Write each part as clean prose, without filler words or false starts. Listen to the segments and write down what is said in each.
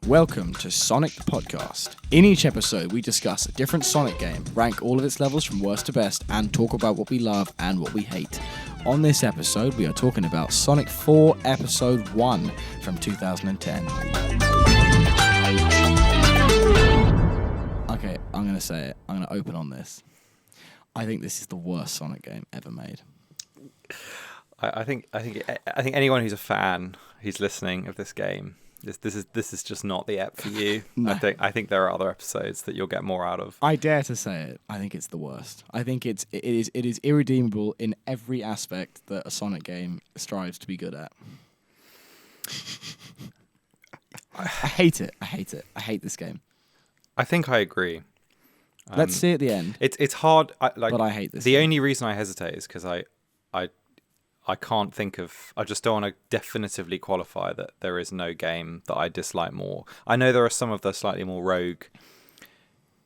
Welcome to Sonic the Podcast. In each episode, we discuss a different Sonic game, rank all of its levels from worst to best, and talk about what we love and what we hate. On this episode, we are talking about Sonic 4 Episode 1 from 2010. Okay, I'm going to say it. I'm going to open on this. I think this is the worst Sonic game ever made. I think anyone who's a fan who's listening of this game, this is just not the ep for you. No. I think there are other episodes that you'll get more out of. I dare to say it. I think it's the worst. I think it is irredeemable in every aspect that a Sonic game strives to be good at. I hate it. I hate this game. I think I agree. Let's see at the end. It's hard. But I hate this. The only reason I hesitate is because I can't think of. I just don't want to definitively qualify that there is no game that I dislike more. I know there are some of the slightly more rogue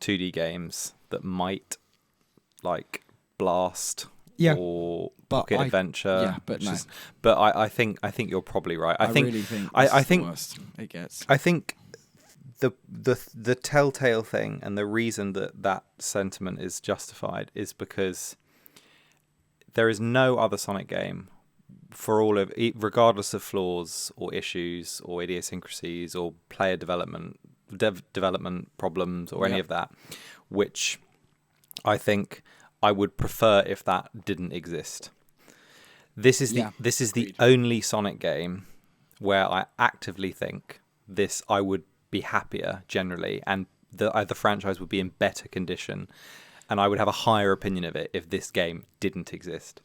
2D games that might like Blast or Pocket Adventure. Yeah, but no. But I think you're probably right. I think really think I think the worst it gets. I think the telltale thing and the reason that sentiment is justified is because there is no other Sonic game, for all of, regardless of flaws or issues or idiosyncrasies or player development problems or any of that, which I think I would prefer if that didn't exist. This is the only Sonic game where I actively think I would be happier generally, and the franchise would be in better condition. And I would have a higher opinion of it if this game didn't exist.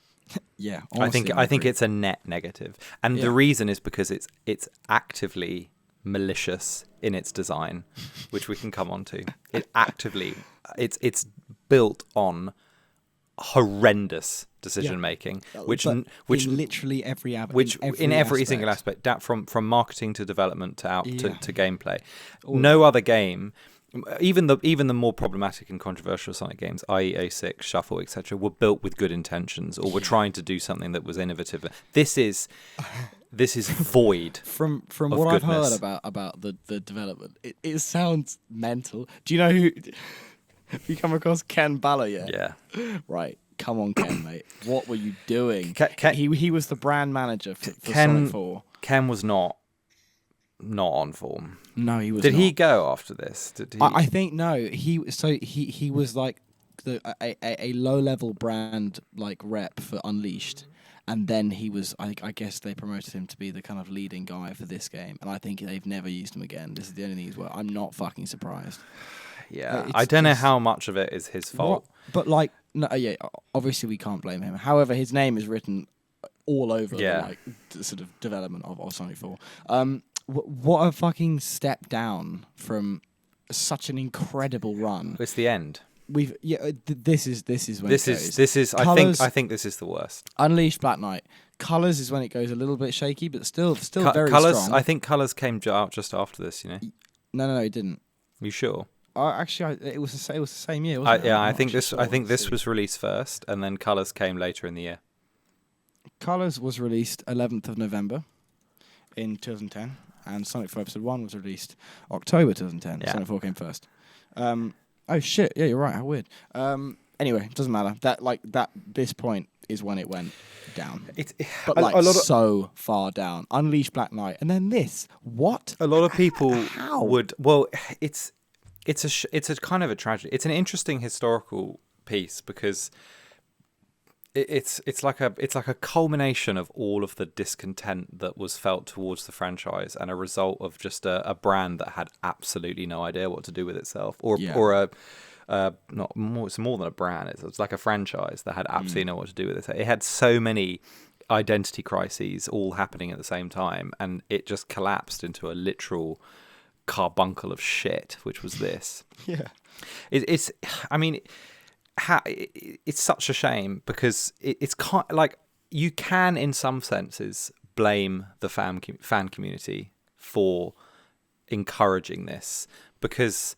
Yeah, honestly, I think it's a net negative, and the reason is because it's actively malicious in its design, which we can come on to. It's built on horrendous decision making, which in literally every in every single aspect, from marketing to development to to gameplay. No other game. Even the more problematic and controversial Sonic games, i.e. 06, Shuffle, etc., were built with good intentions or were trying to do something that was innovative. This is void. From what I've heard about the development, it sounds mental. Do you know who? Have you come across Ken Balla yet? Yeah. Right. Come on, Ken, mate. What were you doing? He was the brand manager for Sonic 4. Ken was not on form. No, he was. Did not. he go after this? Did he? I think no. He was like a low level brand like rep for Unleashed, and then he was. I guess they promoted him to be the kind of leading guy for this game, and I think they've never used him again. This is the only thing he's worked. I'm not fucking surprised. Yeah, I don't know how much of it is his fault. But like, no, yeah, obviously we can't blame him. However, his name is written all over the sort of development of Sonic 4. What a fucking step down from such an incredible run. It's the end. This is when this is Colors, I think this is the worst. Unleashed Black Knight. Colors is when it goes a little bit shaky, but still very Colors, strong. I think Colors came out just after this. You know. No, it didn't. You sure? Actually, it was the same year, wasn't it? Yeah, I think this was released first, and then Colors came later in the year. Colors was released 11th of November in 2010. And Sonic 4 Episode 1 was released October 2010. Yeah. Sonic 4 came first. Oh shit! Yeah, you're right. How weird. Anyway, it doesn't matter. This point is when it went down. But so far down. Unleash Black Knight, and then this. What? A lot of people would. Well, it's a kind of a tragedy. It's an interesting historical piece because it's like a culmination of all of the discontent that was felt towards the franchise, and a result of just a brand that had absolutely no idea what to do with itself, it's more than a brand. It's like a franchise that had absolutely no what to do with it. It had so many identity crises all happening at the same time, and it just collapsed into a literal carbuncle of shit, which was this. Yeah, it's such a shame because it's kind of like you can, in some senses, blame the fan community for encouraging this, because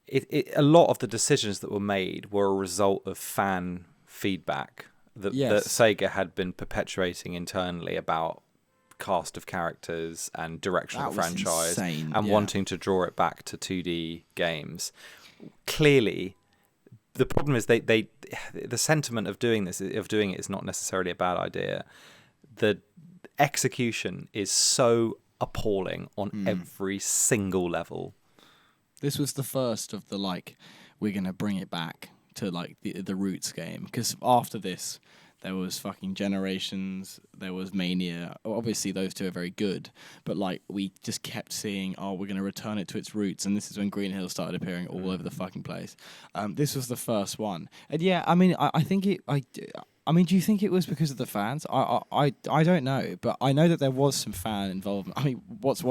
a lot of the decisions that were made were a result of fan feedback that Sega had been perpetuating internally about cast of characters and direction of the That was franchise, insane, and yeah. wanting to draw it back to 2D games. Clearly, the problem is the sentiment of doing it is not necessarily a bad idea. The execution is so appalling on every single level. This was the first of the, like, we're going to bring it back to, like, the roots game. Because after this, there was fucking Generations, there was Mania. Obviously, those two are very good. But, like, we just kept seeing, we're going to return it to its roots. And this is when Green Hill started appearing all over the fucking place. This was the first one. And, yeah, I mean, I think it... I mean, do you think it was because of the fans? I don't know. But I know that there was some fan involvement. I mean, what's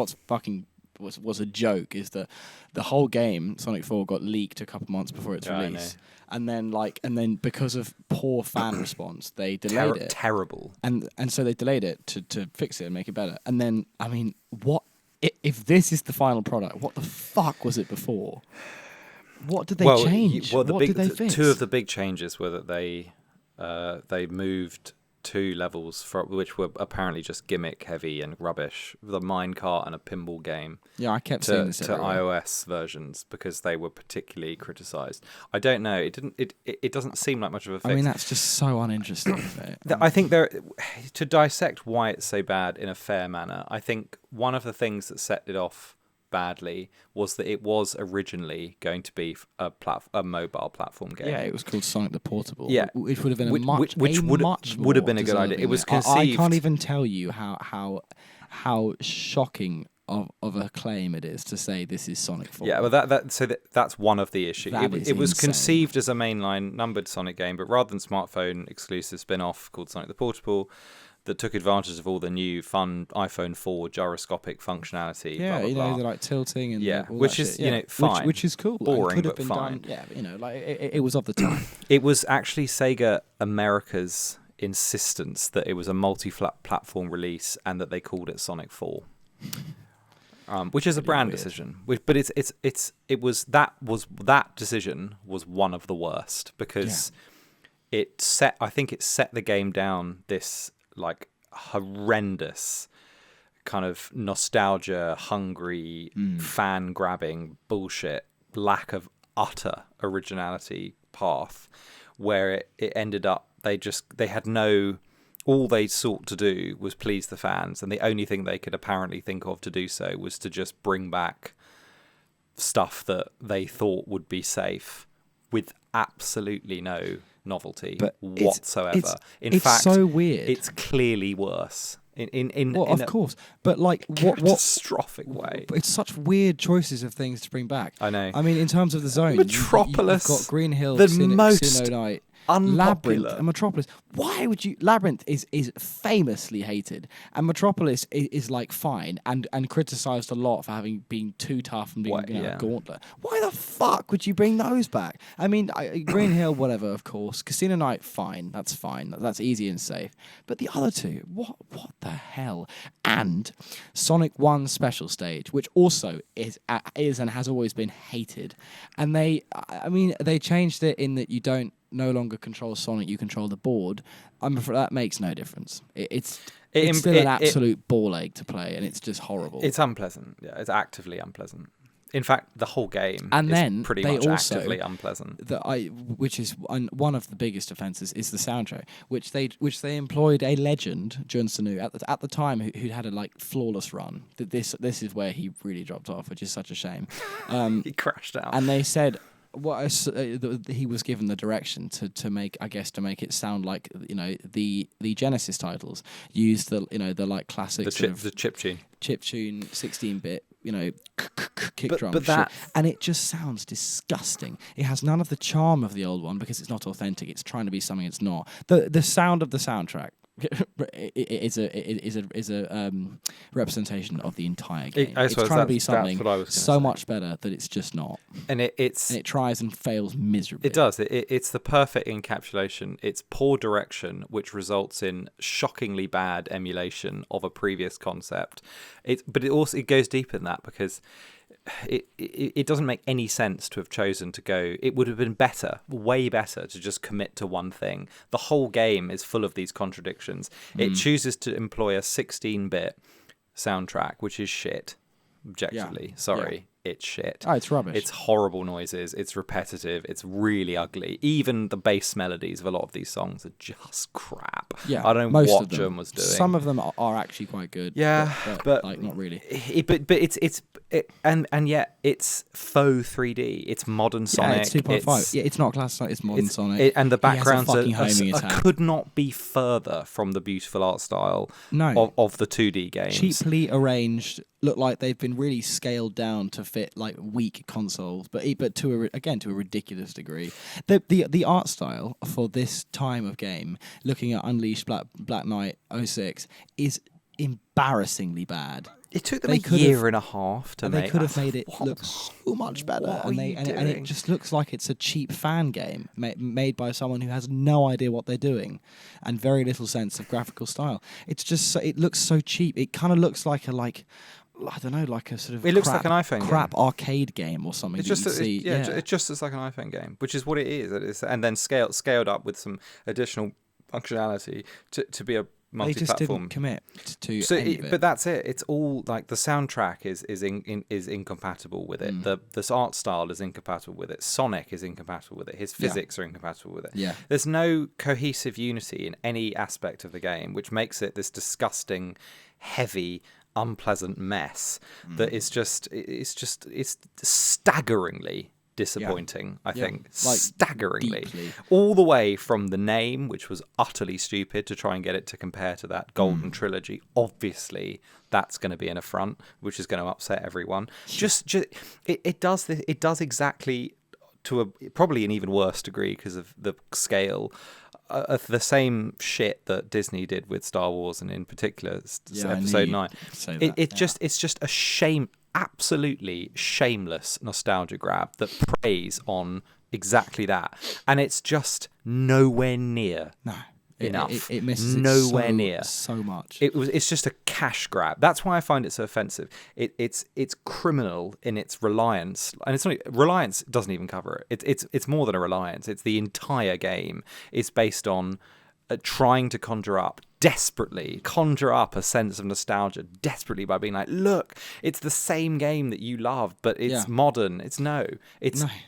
a joke is that the whole game, Sonic 4, got leaked a couple months before its release. And then because of poor fan response, they delayed it. Terrible. And so they delayed it to fix it and make it better. And then, I mean, what if this is the final product, what the fuck was it before? What did they change? What did they fix? Two of the big changes were that they moved 2 levels which were apparently just gimmick heavy and rubbish, the minecart and a pinball game. Yeah, I kept seeing this to iOS versions because they were particularly criticised. I don't know. It doesn't seem like much of a fix. I mean, that's just so uninteresting. I think to dissect why it's so bad in a fair manner, I think one of the things that set it off badly was that it was originally going to be a mobile platform game. Yeah, it was called Sonic the Portable. Yeah, which would have been which would have been a good idea. It was conceived. I can't even tell you how shocking of a claim it is to say this is Sonic 4. Yeah, well, that's one of the issues. It was insane. conceived as a mainline numbered Sonic game, but rather than smartphone exclusive spin-off called Sonic the Portable, that took advantage of all the new fun iPhone 4 gyroscopic functionality. Yeah, blah, blah, blah. the like tilting and all which that is shit. fine, which is cool, boring could have but been fine. Done, yeah, like it was of the time. It was actually Sega America's insistence that it was a multi-platform release and that they called it Sonic 4, which is a brand weird decision. But that decision was one of the worst because it set the game down this like horrendous kind of nostalgia hungry fan grabbing bullshit lack of utter originality path where it ended up they had no, all they sought to do was please the fans, and the only thing they could apparently think of to do so was to just bring back stuff that they thought would be safe with absolutely no novelty whatsoever. In fact, so weird. It's clearly worse. In of course, but like what catastrophic way. It's such weird choices of things to bring back. I know. I mean, in terms of the zone, Metropolis, you've got Green Hill, the most Sinodite, unpopular. Labyrinth, and Metropolis. Why would you? Labyrinth is famously hated, and Metropolis is like fine and criticised a lot for having been too tough and being a gauntlet. Why the fuck would you bring those back? I mean, Green Hill, whatever, of course. Casino Night, fine. That's fine. That's easy and safe. But the other two, what the hell? And Sonic 1 Special Stage, which also is and has always been hated. And they changed it in that you don't no longer control Sonic, you control the board. I'm afraid that makes no difference. It's still an absolute ball ache to play, and it's just horrible. It's unpleasant. Yeah, it's actively unpleasant. In fact, the whole game is pretty much actively unpleasant. Which is one of the biggest offences is the soundtrack, which they employed a legend, Jun Sunu, at the time who had a like flawless run. This is where he really dropped off, which is such a shame. He crashed out, and they said. He was given the direction to make it sound like the Genesis titles use the like classic the chiptune 16-bit kick drum shit, and it just sounds disgusting. It has none of the charm of the old one because it's not authentic. It's trying to be something it's not. The sound of the soundtrack is a representation of the entire game. It's trying to be something so much better that it's just not. And it tries and fails miserably. It does. It's the perfect encapsulation. It's poor direction, which results in shockingly bad emulation of a previous concept. But it goes deeper than that because it doesn't make any sense to have chosen to go. It would have been better, way better, to just commit to one thing. The whole game is full of these contradictions. It chooses to employ a 16-bit soundtrack, which is shit. Objectively, sorry. It's shit. Oh, it's rubbish. It's horrible noises. It's repetitive. It's really ugly. Even the bass melodies of a lot of these songs are just crap. Yeah, I don't know what Jim was doing. Some of them are actually quite good. Yeah, but like not really. But and yet it's faux 3D. It's modern Sonic. Yeah, it's 2.5. Yeah, it's not classic Sonic. It's modern Sonic. And the backgrounds are could not be further from the beautiful art style of the 2D games. Cheaply arranged. Look like they've been really scaled down to fit like weak consoles, but to a ridiculous degree. The art style for this time of game, looking at Unleashed Black Knight 06, is embarrassingly bad. It took them a year and a half to make. They could have made it look so much better, and it just looks like it's a cheap fan game made by someone who has no idea what they're doing, and very little sense of graphical style. It's just it looks so cheap. It kind of looks like I don't know, like a sort of looks like an iPhone crap game. Arcade game or something. It just looks like an iPhone game, which is what it is. And then scaled up with some additional functionality to be a multi-platform. They just didn't commit to any of it. But that's it. It's all like the soundtrack is incompatible with it. The art style is incompatible with it. Sonic is incompatible with it. His physics are incompatible with it. Yeah. There's no cohesive unity in any aspect of the game, which makes it this disgusting, heavy, unpleasant mess that is it's staggeringly disappointing. I think staggeringly deeply. All the way from the name, which was utterly stupid to try and get it to compare to that Golden Trilogy. Obviously that's going to be an affront, which is going to upset everyone. It does exactly, to probably an even worse degree because of the scale, the same shit that Disney did with Star Wars, and in particular Episode 9. It's just a absolutely shameless nostalgia grab that preys on exactly that, and it's just nowhere near enough. It misses nowhere near so much. It's just a cash grab. That's why I find it so offensive. It's criminal in its reliance, and it's not reliance doesn't even cover it. It's more than a reliance. It's the entire game is based on trying to desperately conjure up a sense of nostalgia desperately by being like, look, it's the same game that you loved, but it's modern. It's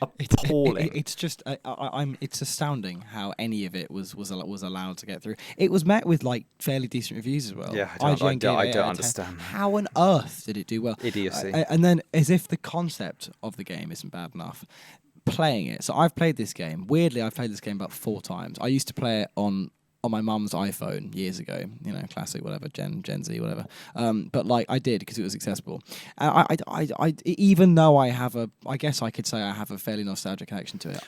appalling. It's just it's astounding how any of it was allowed to get through. It was met with like fairly decent reviews as well. Yeah, I don't understand. How on earth did it do well? Idiocy. And then, as if the concept of the game isn't bad enough, playing it. So I've played this game. Weirdly, I've played this game about 4 times. I used to play it on my mum's iPhone years ago, classic, whatever, Gen Z, whatever. But like I did because it was accessible. I even though I guess I could say I have a fairly nostalgic connection to it.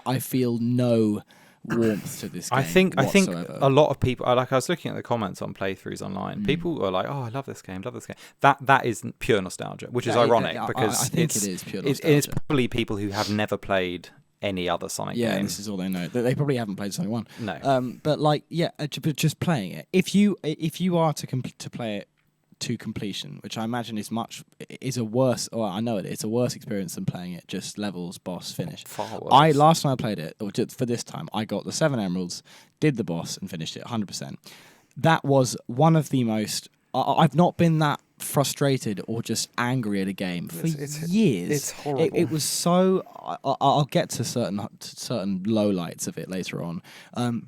I feel no warmth to this game. I think a lot of people, like I was looking at the comments on playthroughs online, people are like, "Oh, I love this game, love this game." That is pure nostalgia, which is ironic because I think it is pure nostalgia. It's probably people who have never played any other Sonic game. Yeah, this is all they know. They probably haven't played Sonic 1. No. But like, but just playing it. If you are to play it to completion, which I imagine is a worse, or I know it's a worse experience than playing it just levels, boss, finish. Far worse. Last time I played it, or just for this time, I got the 7 emeralds, did the boss, and finished it 100%. That was one of the most. I've not been that frustrated or just angry at a game for years. It's horrible. It was so. I'll get to certain lowlights of it later on.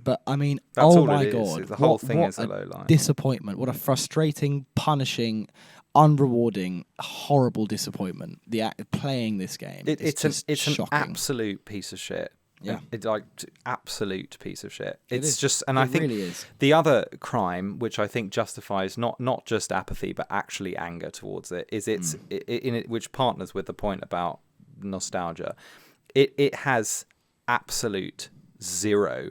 But I mean, That's all my it god, is. The whole thing what is a low light. Disappointment! What a frustrating, punishing, unrewarding, horrible disappointment. The act of playing this game. It's shocking. an absolute piece of shit. Yeah, it's like absolute piece of shit. It's just, and I think really is. The other crime, which I think justifies not just apathy but actually anger towards it, is which partners with the point about nostalgia. It has absolute zero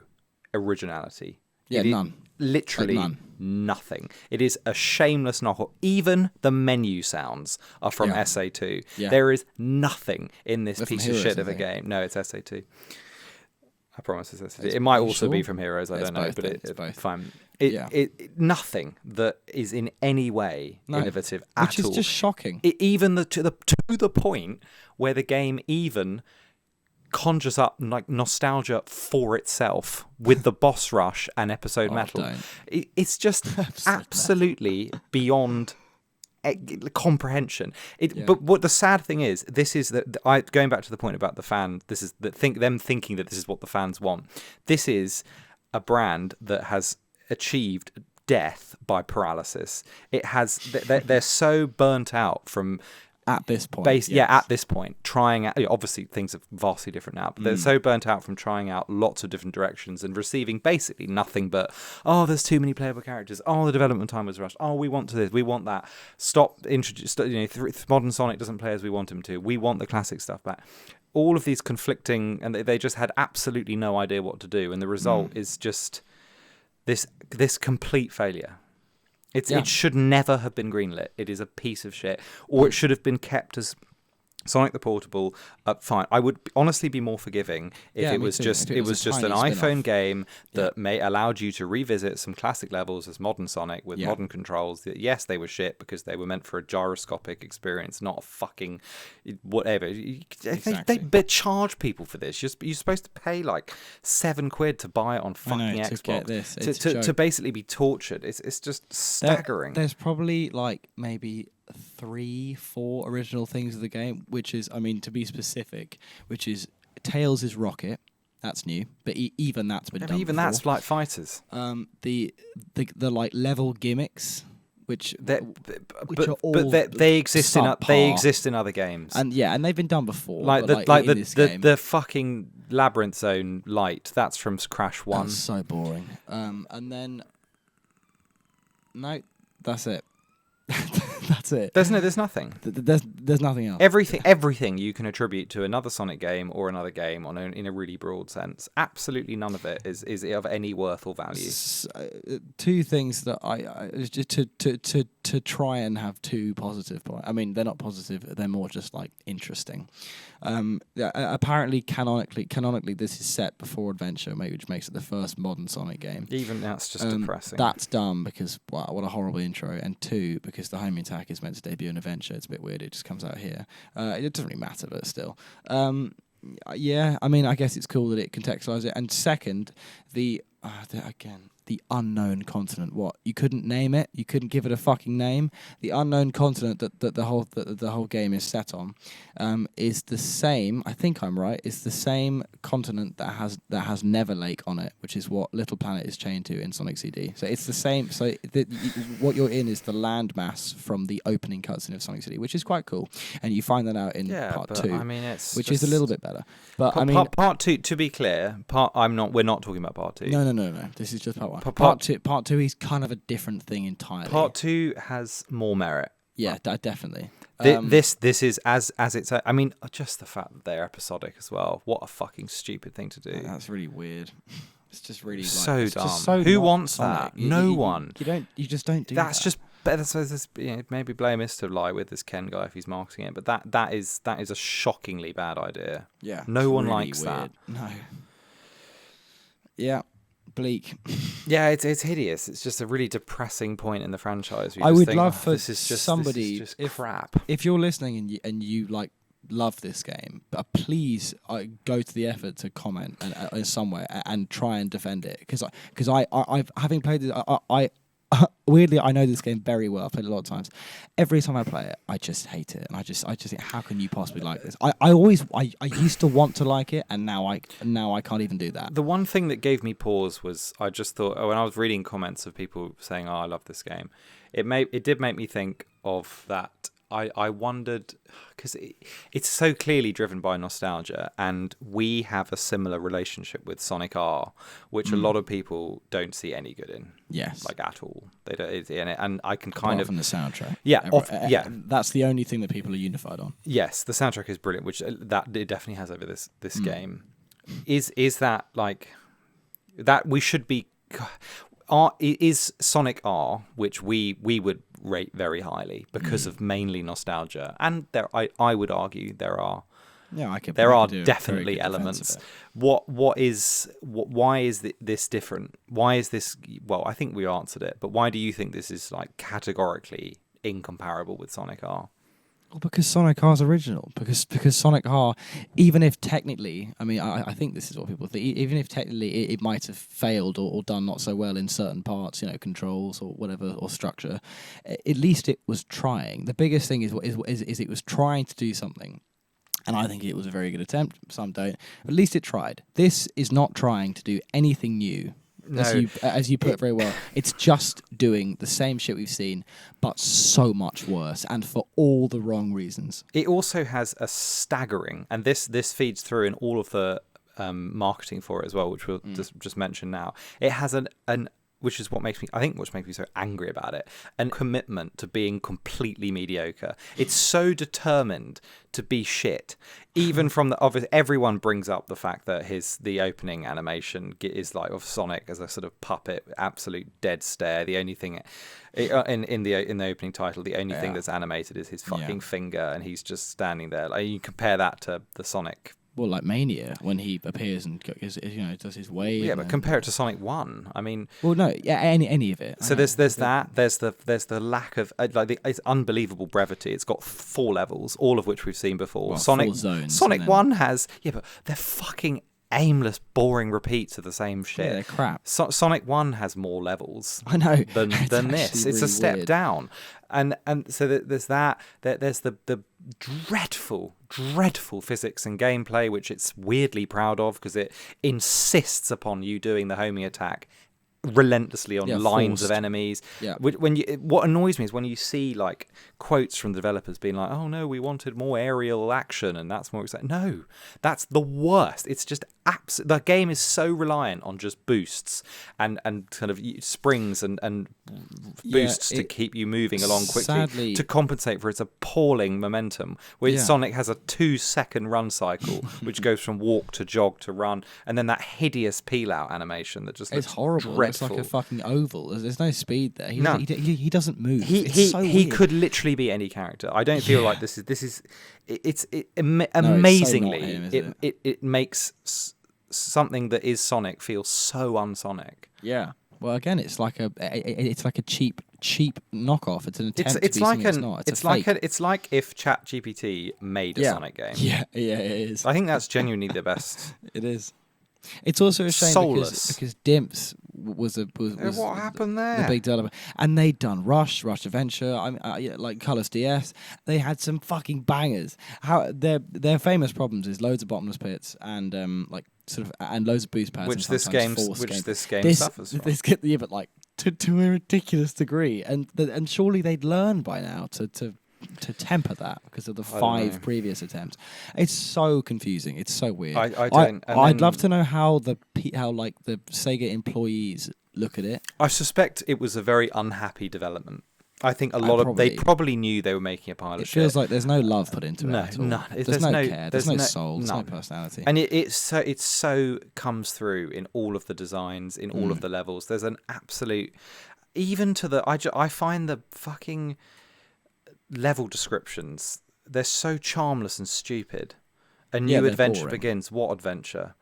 originality. Yeah, none. Literally none. Nothing. It is a shameless knockoff. Even the menu sounds are from SA2. Yeah. There is nothing in this piece of shit of a game. No, it's SA2. I promise it might also be from Heroes. I don't know, both, but it's both. Fine. Yeah. Nothing that is in any way innovative at all. Which is just shocking. Even to the point where the game even conjures up like nostalgia for itself with the boss rush and episode metal. It's just absolutely beyond comprehension. But what the sad thing is, this is that going back to the point about the fan. This is them thinking that this is what the fans want. This is a brand that has achieved death by paralysis. It has. They're so burnt out from. At this point, at this point, trying out. Obviously, things are vastly different now, but they're so burnt out from trying out lots of different directions and receiving basically nothing but, oh, there's too many playable characters. Oh, the development time was rushed. Oh, we want this, we want that. Stop. Modern Sonic doesn't play as we want him to. We want the classic stuff back. All of these conflicting, and they just had absolutely no idea what to do, and the result is just this complete failure. It should never have been greenlit. It is a piece of shit. Or it should have been kept as Sonic the Portable. Fine. I would honestly be more forgiving if it was just an iPhone game that allowed you to revisit some classic levels as modern Sonic with modern controls. Yes, they were shit because they were meant for a gyroscopic experience, not a fucking whatever. They charge people for this. You're supposed to pay like £7 to buy it on fucking Xbox to basically be tortured. It's just staggering. There's probably like maybe 3-4 original things of the game, which is, I mean, to be specific, which is Tails is Rocket. That's new, but even that's been done. Even before. that's like fighters. The like level gimmicks, which they exist in other games, and they've been done before. The fucking Labyrinth Zone light. That's from Crash 1. That's so boring. And then no, that's it. That's it. There's nothing. There's nothing else. Everything you can attribute to another Sonic game or another game in a really broad sense. Absolutely none of it is of any worth or value. Two things that I just to try and have two positive points. I mean, they're not positive. They're more just like interesting. Apparently, canonically, this is set before Adventure, which makes it the first modern Sonic game. Even that's just depressing. That's dumb because wow, what a horrible intro, and two, because the homing attack is meant to debut in Adventure. It's a bit weird. It just comes out here. It doesn't really matter, but still. I mean, I guess it's cool that it contextualizes it. And second, the unknown continent. What? You couldn't name it? You couldn't give it a fucking name? The unknown continent that the whole game is set on is the same. I think I'm right. It's the same continent that has Never Lake on it, which is what Little Planet is chained to in Sonic CD. So it's the same. So what you're in is the landmass from the opening cutscene of Sonic CD, which is quite cool. And you find that out in part 2. I mean, which is a little bit better. But part 2. To be clear, we're not talking about part 2. No. This is just part 1. Part two is kind of a different thing entirely. Part 2 has more merit. Yeah, definitely. This is as it's. I mean, just the fact that they're episodic as well. What a fucking stupid thing to do. That's really weird. It's just really so dumb. Just so who wants Sonic. that? No one. You just don't do that. That's just better. So maybe blame is to lie with this Ken guy if he's marketing it, but that is a shockingly bad idea. Yeah. No one really likes weird. that. No. Yeah. Bleak. Yeah, it's hideous. It's just a really depressing point in the franchise. I would love for somebody crap. If you're listening and you like love this game, but please go to the effort to comment and somewhere and try and defend it because I've having played it, I weirdly I know this game very well. I've played it a lot of times. Every time I play it, I just hate it, and I just think, how can you possibly like this? I used to want to like it, and now I can't even do that. The one thing that gave me pause was I just thought when I was reading comments of people saying, "Oh, I love this game," it did make me think of that. I wondered, because it's so clearly driven by nostalgia, and we have a similar relationship with Sonic R, which a lot of people don't see any good in. Yes, like at all. They don't, and I can apart from the soundtrack. Yeah, that's the only thing that people are unified on. Yes, the soundtrack is brilliant, which that it definitely has over this game. Is that like that we should be? Is Sonic R, which we would rate very highly because of mainly nostalgia, and I would argue there are Yeah, I could. There I are could do a very definitely good defense elements. of it. Why is this different? Why is this? Well, I think we answered it, but why do you think this is like categorically incomparable with Sonic R? Well, because Sonic R is original. Because Sonic R, even if technically, I mean, I think this is what people think. Even if technically it might have failed or done not so well in certain parts, controls or whatever or structure, at least it was trying. The biggest thing is it was trying to do something. And I think it was a very good attempt. Some don't. At least it tried. This is not trying to do anything new. No. As you put it very well, it's just doing the same shit we've seen, but so much worse, and for all the wrong reasons. It also has a staggering, and this feeds through in all of the marketing for it as well, which we'll just mention now. It has an which is what makes me so angry about it, and commitment to being completely mediocre. It's so determined to be shit. Even from the obvious, everyone brings up the fact that the opening animation is like of Sonic as a sort of puppet, absolute dead stare. The only thing in the opening title, the only thing that's animated is his fucking finger, and he's just standing there. Like, you compare that to the Sonic. Well, like Mania, when he appears and does his wave. Yeah, but compare it to Sonic 1. I mean, well, no, yeah, any of it. So there's that. There's the lack of it's unbelievable brevity. It's got 4 levels, all of which we've seen before. Well, Sonic 4 zones, Sonic 1 has but they're fucking aimless, boring repeats of the same shit. Yeah, they're crap. Sonic 1 has more levels. I know than this. It's really a step weird. down, and so there's that. There's the dreadful physics and gameplay, which it's weirdly proud of because it insists upon you doing the homing attack relentlessly on lines of enemies. Yeah. What annoys me is when you see like quotes from the developers being like, "Oh no, we wanted more aerial action and that's more exciting." No, that's the worst. It's just the game is so reliant on just boosts and kind of springs and boosts to keep you moving along quickly, sadly, to compensate for its appalling momentum. Where Sonic has a 2-second run cycle, which goes from walk to jog to run, and then that hideous peel out animation that just looks horrible. dreadful. It's like a fucking oval. There's no speed there. He doesn't move. He could literally be any character. I don't feel like this is. Amazingly, it makes something that is Sonic feel so unsonic. Yeah. Well, again, it's like a cheap knockoff. It's an attempt to be something it's not. It's like if ChatGPT made a Sonic game. Yeah, it is. I think that's genuinely the best. It is. It's also a shame because Dimps was what happened there? The big developer, and they'd done Rush Adventure. Like Colors DS. They had some fucking bangers. How their famous problems is loads of bottomless pits and and loads of boost pads. Which this game suffers from. But like to a ridiculous degree, and surely they'd learn by now to temper that because of the 5 previous attempts. It's so confusing. It's so weird. I'd love to know how the Sega employees look at it. I suspect it was a very unhappy development. I think they probably knew they were making a pile of shit. It feels like there's no love put into it. At all. None. There's no care. There's no soul. There's no personality. And it so comes through in all of the designs, in all of the levels. There's an absolute, even to the I find the fucking level descriptions, they're so charmless and stupid. A new adventure boring. Begins. What adventure?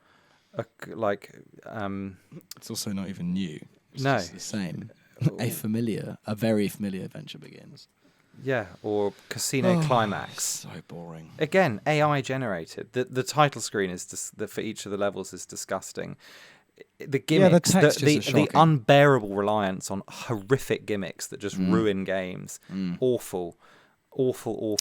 It's also not even new. It's no, just the same. A very familiar adventure begins. Yeah, or Casino Climax. So boring. Again, AI generated. The title screen is for each of the levels is disgusting. The gimmicks, the unbearable reliance on horrific gimmicks that just ruin games. Awful.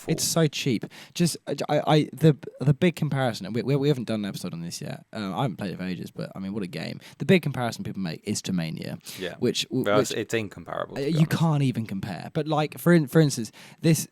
It's so cheap. Just the big comparison. We haven't done an episode on this yet. I haven't played it for ages, but I mean, what a game! The big comparison people make is to Mania. Yeah, which it's incomparable. You can't even compare. But like for instance, this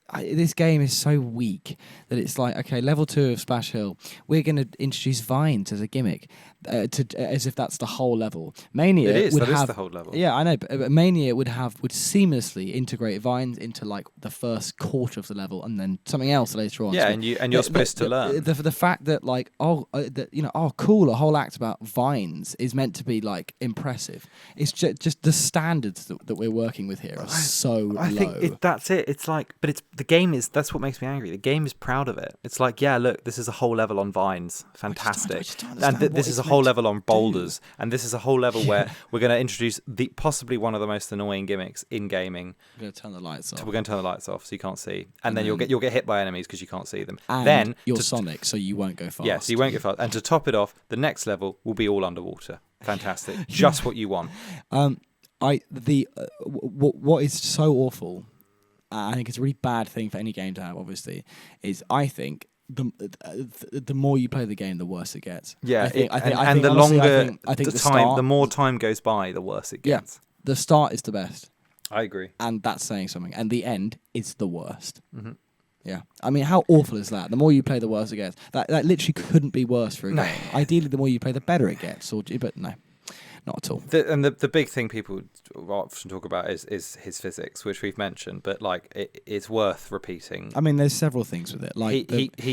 game is so weak that it's like, okay, level 2 of Splash Hill, we're going to introduce vines as a gimmick, as if that's the whole level. Mania is the whole level. Yeah, I know, but Mania would seamlessly integrate vines into like the first quarter portion of the level and then something else later on. Yeah, So and you're supposed to learn. The fact that like cool, a whole act about vines is meant to be like impressive. It's just the standards that we're working with here are so low. I think that's it. It's like, but the game is, that's what makes me angry. The game is proud of it. It's like, yeah, look, this is a whole level on vines, fantastic, and this is a whole level on boulders, and this is a whole level where we're going to introduce possibly one of the most annoying gimmicks in gaming. We're going to turn the lights off. We're going to turn the lights off so you can't see, and then you'll get hit by enemies because you can't see them. And then you're Sonic, so you won't go fast. Yeah, so you won't go fast. And to top it off, the next level will be all underwater. Fantastic, just what you want. What is so awful, I think it's a really bad thing for any game to have. Obviously, is I think the more you play the game, the worse it gets. Yeah, and the honestly, longer I think the time, the more time goes by, the worse it gets. Yeah, the start is the best. I agree, and that's saying something. And the end is the worst. Mm-hmm. Yeah, I mean, how awful is that? The more you play, the worse it gets. That literally couldn't be worse for a game. Ideally, the more you play, the better it gets. But no. Not at all. The big thing people often talk about is his physics, which we've mentioned, but like it's worth repeating. I mean, there's several things with it. Like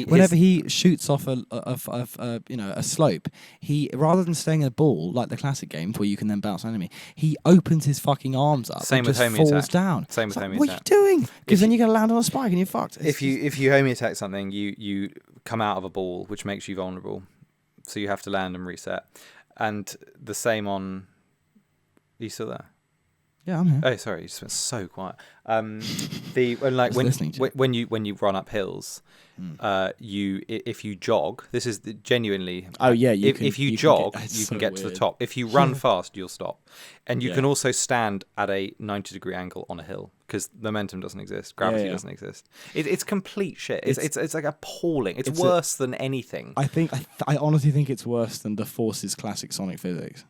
whenever he shoots off a slope, he, rather than staying in a ball like the classic games where you can then bounce an enemy, he opens his fucking arms up. Same and with just homing falls attack. down. Same with homing attack. What are you doing? Because then you're gonna land on a spike and you're fucked. If you homing attack something, you come out of a ball, which makes you vulnerable, so you have to land and reset. And the same on. Are you still there? Yeah, I'm here. Oh, sorry, you just went so quiet. When you run up hills, if you jog, this is genuinely. Oh yeah, if you jog, you can get to the top. If you run fast, you'll stop, and you can also stand at a 90-degree angle on a hill because momentum doesn't exist, gravity doesn't exist. It's complete shit. It's like appalling. It's worse than anything. I honestly think it's worse than the Force's classic Sonic physics.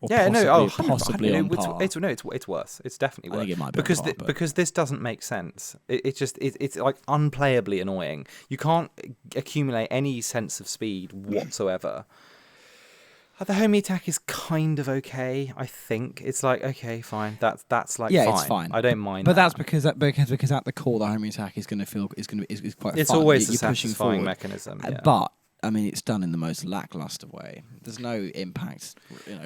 Possibly on par. It's worse. It's definitely worse. I think it might be because this doesn't make sense. It's like unplayably annoying. You can't accumulate any sense of speed whatsoever. The homing attack is kind of okay. I think it's like okay, fine. That's like fine. It's fine. I don't mind. But that's because at the core, the homing attack is going to feel is quite. It's fun. always a satisfying mechanism. Yeah. But I mean, it's done in the most lackluster way. There's no impact.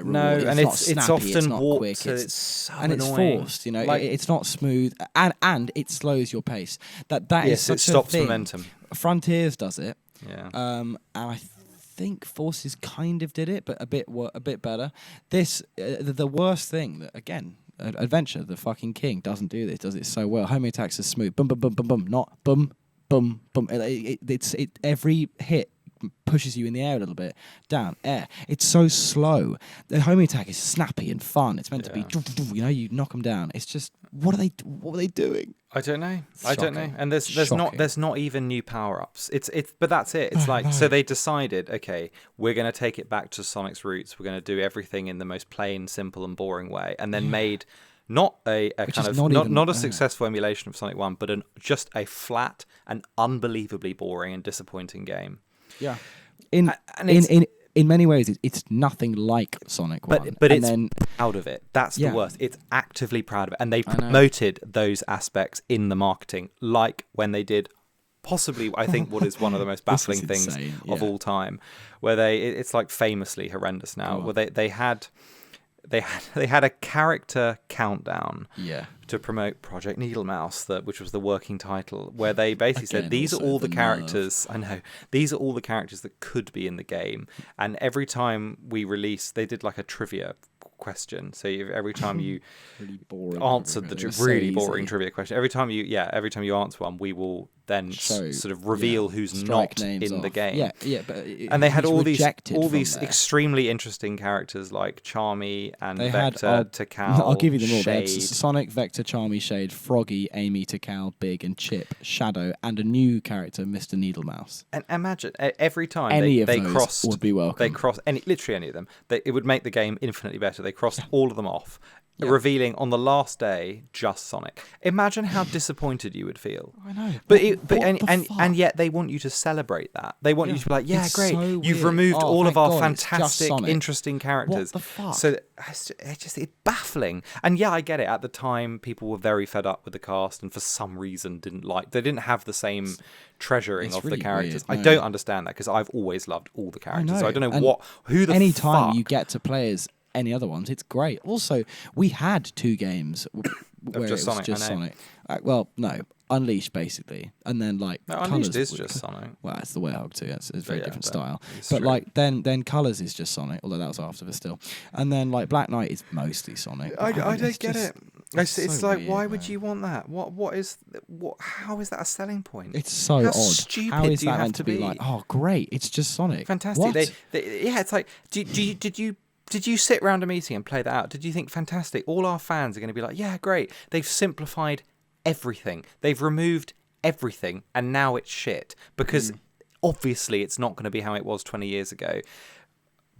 No, and it's snappy, often it's not warped, quick. so it's so and annoying. It's forced. It's not smooth, and it slows your pace. That is such it stops a thing. momentum. Frontiers does it. Yeah. And I think Forces kind of did it, but a bit better. This the worst thing that again. Adventure, the fucking king doesn't do this. Does it so well? Homing attacks are smooth. Boom, boom, boom, boom, boom. Not boom, boom, boom. It's every hit pushes you in the air a little bit, down, air. It's so slow. The homing attack is snappy and fun. It's meant to be, you knock them down. It's just, what are they doing? I don't know. And there's not even new power ups. But that's it. It's like so they decided, okay, we're going to take it back to Sonic's roots. We're going to do everything in the most plain, simple, and boring way, and then made. Not a kind of not a successful emulation of Sonic 1, but just a flat and unbelievably boring and disappointing game. Yeah, in many ways, it's nothing like Sonic 1. But it's proud of it. That's the worst. It's actively proud of it, and they promoted those aspects in the marketing, like when they did. Possibly, I think, what is one of the most baffling things of all time, where it's like famously horrendous now. Where they had a character countdown to promote Project Needle Mouse, which was the working title, where they basically said these are all the characters. I know these are all the characters that could be in the game, and every time we released, they did like a trivia question. So every time you answered the really boring trivia question, every time you answer one, we will then sort of reveal who's not in the game. And they had all these extremely interesting characters like Charmy and Vector, Tikal. I'll give you them all. Shade. Sonic, Vector, Charmy, Shade, Froggy, Amy, Tikal, Big, and Chip, Shadow, and a new character, Mr. Needlemouse. And imagine every time they crossed, would be welcome. They crossed literally any of them. It would make the game infinitely better. They crossed all of them off. revealing on the last day just Sonic. Imagine how disappointed you would feel. I know. And yet they want you to celebrate that. They want you to be like, yeah, It's great. so You've weird. removed Oh, all of thank our God, it's just fantastic, Sonic. interesting characters. What the fuck? So it's baffling. And yeah, I get it. At the time, people were very fed up with the cast, and for some reason they didn't have the same treasuring of really the characters. weird, I no. don't understand that because I've always loved all the characters. know. So I don't know And who the anytime fuck you get to play as any other ones, it's great. Also, we had 2 games where just it was Sonic, just I know. Sonic. Well, no, Unleashed basically, and then like No, Colours Unleashed is was- just Sonic. Well, it's the Hedgehog too. It's a very Yeah, different but style. it's But true. like then Colours is just Sonic, although that was after, but still. And then like Black Knight is mostly Sonic. I mean, don't it's get just- it. It's so like, weird, why would man. you want that? How is that a selling point? It's so How odd. stupid How is do you that have meant to to be be? like? Oh, great! It's just Sonic. Fantastic. What? Yeah, it's like, did you sit around a meeting and play that out? Did you think fantastic? All our fans are going to be like, yeah, great. They've simplified everything. They've removed everything, and now it's shit because obviously it's not going to be how it was 20 years ago.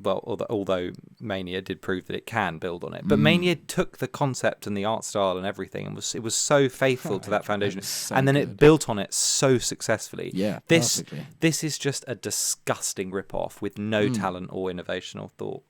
Well, although Mania did prove that it can build on it, but Mania took the concept and the art style and everything, and it was so faithful to that foundation, so and then it good. built on it so successfully. Yeah, this perfectly. is just a disgusting rip-off with no talent or innovation or thought.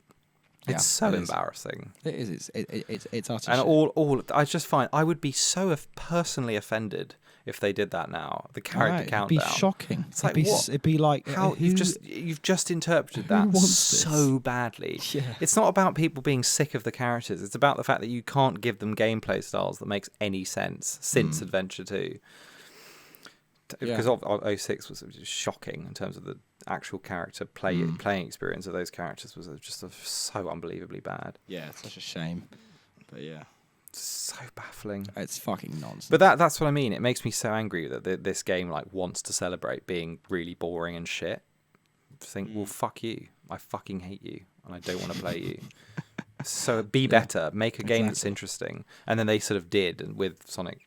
Yeah, It's so it is. embarrassing. It is. It's utter And shit. I just find I would be so personally offended if they did that now. The character It'd countdown. be shocking. It's like, it'd be, what? It'd be like How who, you've just interpreted who that wants so badly. Yeah. It's not about people being sick of the characters. It's about the fact that you can't give them gameplay styles that makes any sense since Adventure 2. Because of 06 was just shocking in terms of the actual character playing experience of those characters was just so unbelievably bad. Yeah, it's such a shame. But yeah, So baffling. it's fucking nonsense. But that's what I mean. It makes me so angry that this game like wants to celebrate being really boring and shit. Think, well, fuck you. I fucking hate you, and I don't want to play you. So be better. Make a game that's interesting. And then they sort of did with Sonic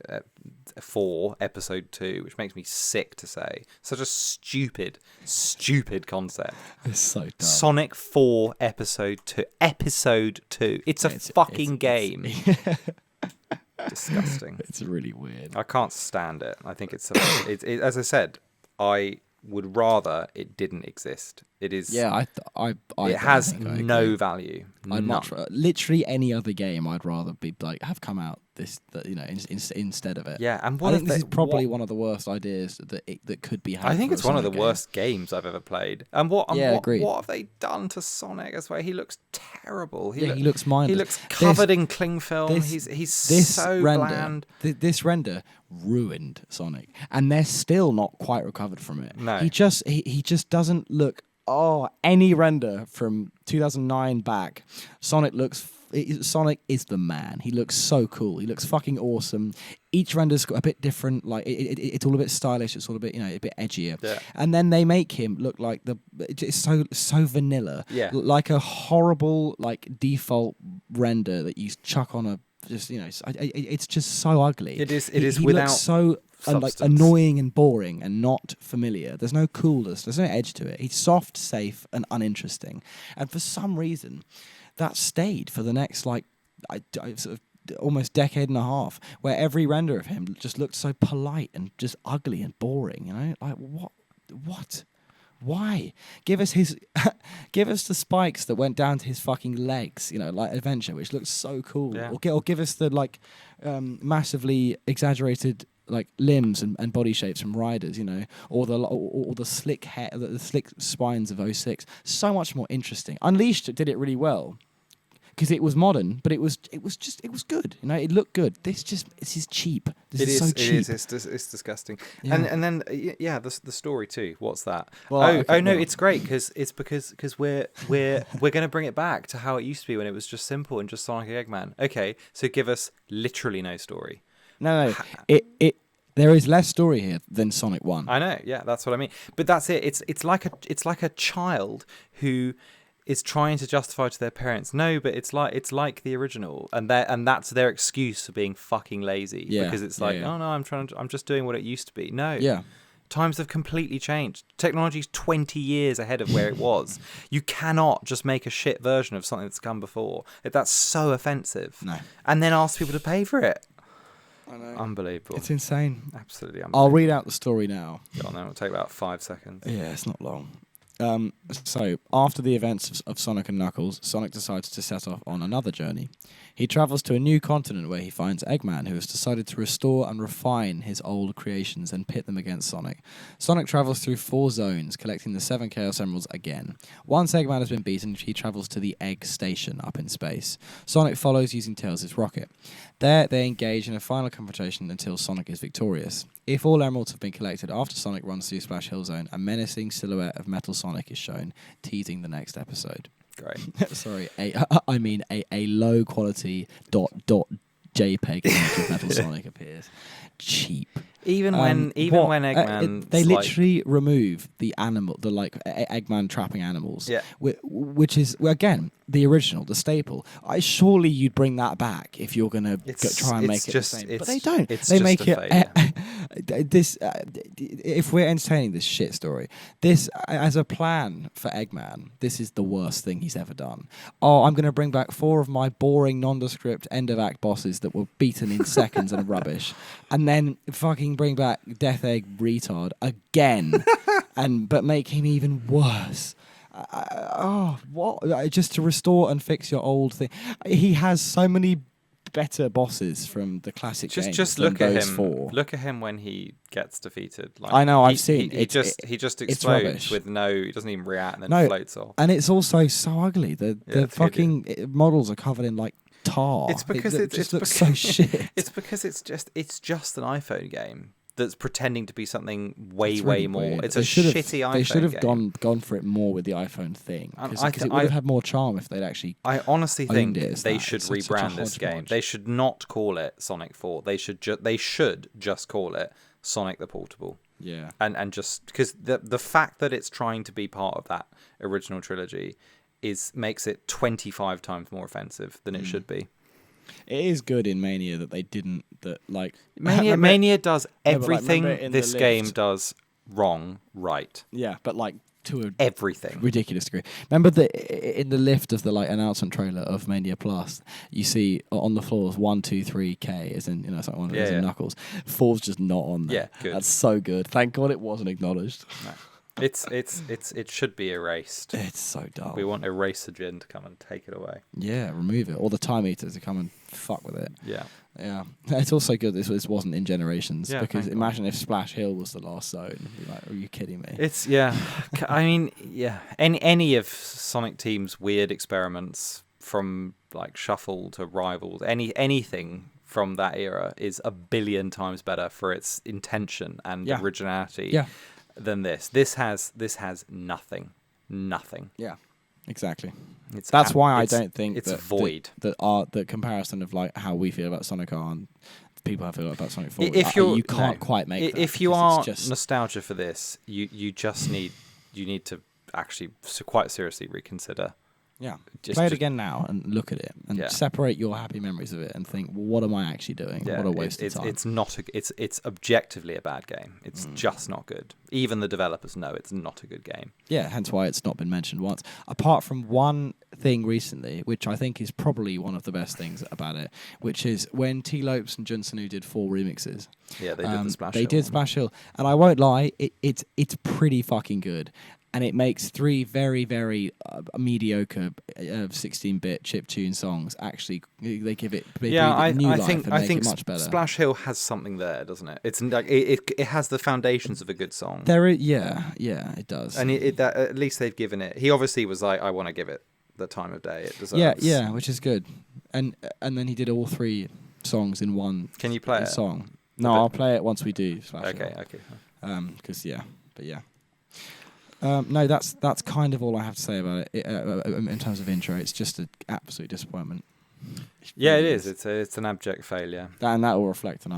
4 Episode 2, which makes me sick to say. Such a stupid concept. It's so dumb. Sonic 4 Episode 2. Episode 2. It's a fucking game. Disgusting. It's really weird. I can't stand it. I think it's as I said, I would rather it didn't exist. It is. Yeah, I It has think I no agree. value. I'd None. much literally any other game. I'd rather be like have come out instead of it. Yeah, and I think this is probably one of the worst ideas that could be had. I think for it's a one of the Sonic game. worst games I've ever played. And what agreed. have they done to Sonic as well? He looks terrible. He looks mindless. He looks covered in cling film. He's this so render, bland. This render ruined Sonic, and they're still not quite recovered from it. No. He just doesn't look. Oh, any render from 2009 back, Sonic is the man. He looks so cool. He looks fucking awesome. Each render's got a bit different. Like it's all a bit stylish. It's all a bit a bit edgier. Yeah. And then they make him look like it's so vanilla. Yeah. Like a horrible like default render that you chuck on a it's just so ugly. It is He without looks so like substance. annoying and boring and not familiar. There's no coolness. There's no edge to it. He's soft, safe, and uninteresting. And for some reason, that stayed for the next I sort of almost decade and a half, where every render of him just looked so polite and just ugly and boring. Like what? Why? Give us the spikes that went down to his fucking legs, like Adventure, which looks so cool. Yeah. Or give us the massively exaggerated limbs and body shapes from Riders, or the slick hair, the slick spines of 06. So much more interesting. Unleashed did it really well because it was modern, but it was good. It looked good. This is cheap. This is so cheap. It is. It's disgusting. Yeah. And then the story too. What's that? Well, It's great because we're going to bring it back to how it used to be when it was just simple and just Sonic and Eggman. Okay, so give us literally no story. No. There is less story here than Sonic 1. I know. Yeah, that's what I mean. But that's it. It's like a child who is trying to justify to their parents. No, but it's like the original, and that's their excuse for being fucking lazy. Yeah, Because it's yeah. oh no, I'm just doing what it used to be. No. Yeah. Times have completely changed. Technology's 20 years ahead of where it was. You cannot just make a shit version of something that's come before. That's so offensive. No. And then ask people to pay for it. I know. Unbelievable. It's insane. Absolutely unbelievable. I'll read out the story now. Go on then. It'll take about 5 seconds. Yeah, it's not long. So, after the events of Sonic and Knuckles, Sonic decides to set off on another journey. He travels to a new continent where he finds Eggman, who has decided to restore and refine his old creations and pit them against Sonic. Sonic travels through 4 zones, collecting the 7 Chaos Emeralds again. Once Eggman has been beaten, he travels to the Egg Station up in space. Sonic follows using Tails' rocket. There, they engage in a final confrontation until Sonic is victorious. If all emeralds have been collected after Sonic runs through Splash Hill Zone, a menacing silhouette of Metal Sonic is shown, teasing the next episode. Great. Sorry, a low quality JPEG image of Metal Sonic appears. Cheap. Even when Eggman, they literally remove the animal, the Eggman trapping animals. Yeah. Which is again the original, the staple. Surely you'd bring that back if you're gonna try and make it the same. But they don't. They make it. If we're entertaining this shit story, this as a plan for Eggman, this is the worst thing he's ever done. Oh, I'm gonna bring back 4 of my boring, nondescript end of act bosses that were beaten in seconds and rubbish, and then fucking bring back Death Egg retard again, but make him even worse. What? Just to restore and fix your old thing. He has so many better bosses from the classic games. Just look at him. 4. Look at him when he gets defeated. I know. I've seen. He just explodes with no. He doesn't even react and then floats off. And it's also so ugly. The fucking models are covered in tar. It's because it just looks so shit. It's because it's just an iPhone game that's pretending to be something way more. Weird. It's a shitty iPhone game. They should have gone for it more with the iPhone thing, because it would have had more charm if they'd actually. I honestly think they should rebrand this game. They should not call it Sonic 4. They should just call it Sonic the Portable. Yeah. And just because the fact that it's trying to be part of that original trilogy makes it 25 times more offensive than it should be. It is good in Mania that they didn't Mania does everything this the game does wrong right. Yeah, but to everything ridiculous degree. Remember in the lift of the announcement trailer of Mania Plus, you see on the floors 1, 2, 3 K, as in something as in Knuckles. 4's just not on there. Yeah, good. That's so good. Thank God it wasn't acknowledged. No. It should be erased. It's so dull. We want Erasergen to come and take it away. Yeah, remove it. Or the Time Eaters to come and fuck with it. Yeah. Yeah. It's also good this wasn't in Generations, because imagine God. if Splash Hill was the last zone. You'd be like, are you kidding me? It's I mean, yeah. Any of Sonic Team's weird experiments, from Shuffle to Rivals, anything from that era is a billion times better for its intention and originality. Yeah. Than this. This has nothing. Yeah, exactly. That's why I don't think it's void. The comparison of how we feel about Sonic R and people feel about Sonic 4. You can't quite make that. If you are nostalgia for this, you need to actually quite seriously reconsider. Yeah, play it again now and look at it and separate your happy memories of it and think, well, what am I actually doing? Yeah, what a waste of time. It's not. It's objectively a bad game. It's just not good. Even the developers know it's not a good game. Yeah, hence why it's not been mentioned once. Apart from one thing recently, which I think is probably one of the best things about it, which is when T. Lopes and Jun Sanu did 4 remixes. Yeah, they did the Splash Hill. They did Splash Hill, and I won't lie, it's pretty fucking good. And it makes 3 very, very mediocre 16-bit chiptune songs. Actually, they give it new life and make it much better. Splash Hill has something there, doesn't it? It's it has the foundations of a good song. It does. And at least they've given it. He obviously was like, I want to give it the time of day it deserves. Yeah, which is good. And then he did all 3 songs in one. Can you play song? No, I'll play it once we do Splash Hill. Okay. No, that's kind of all I have to say about it in terms of intro. It's just an absolute disappointment. Yeah, it is. It's an abject failure, and that will reflect on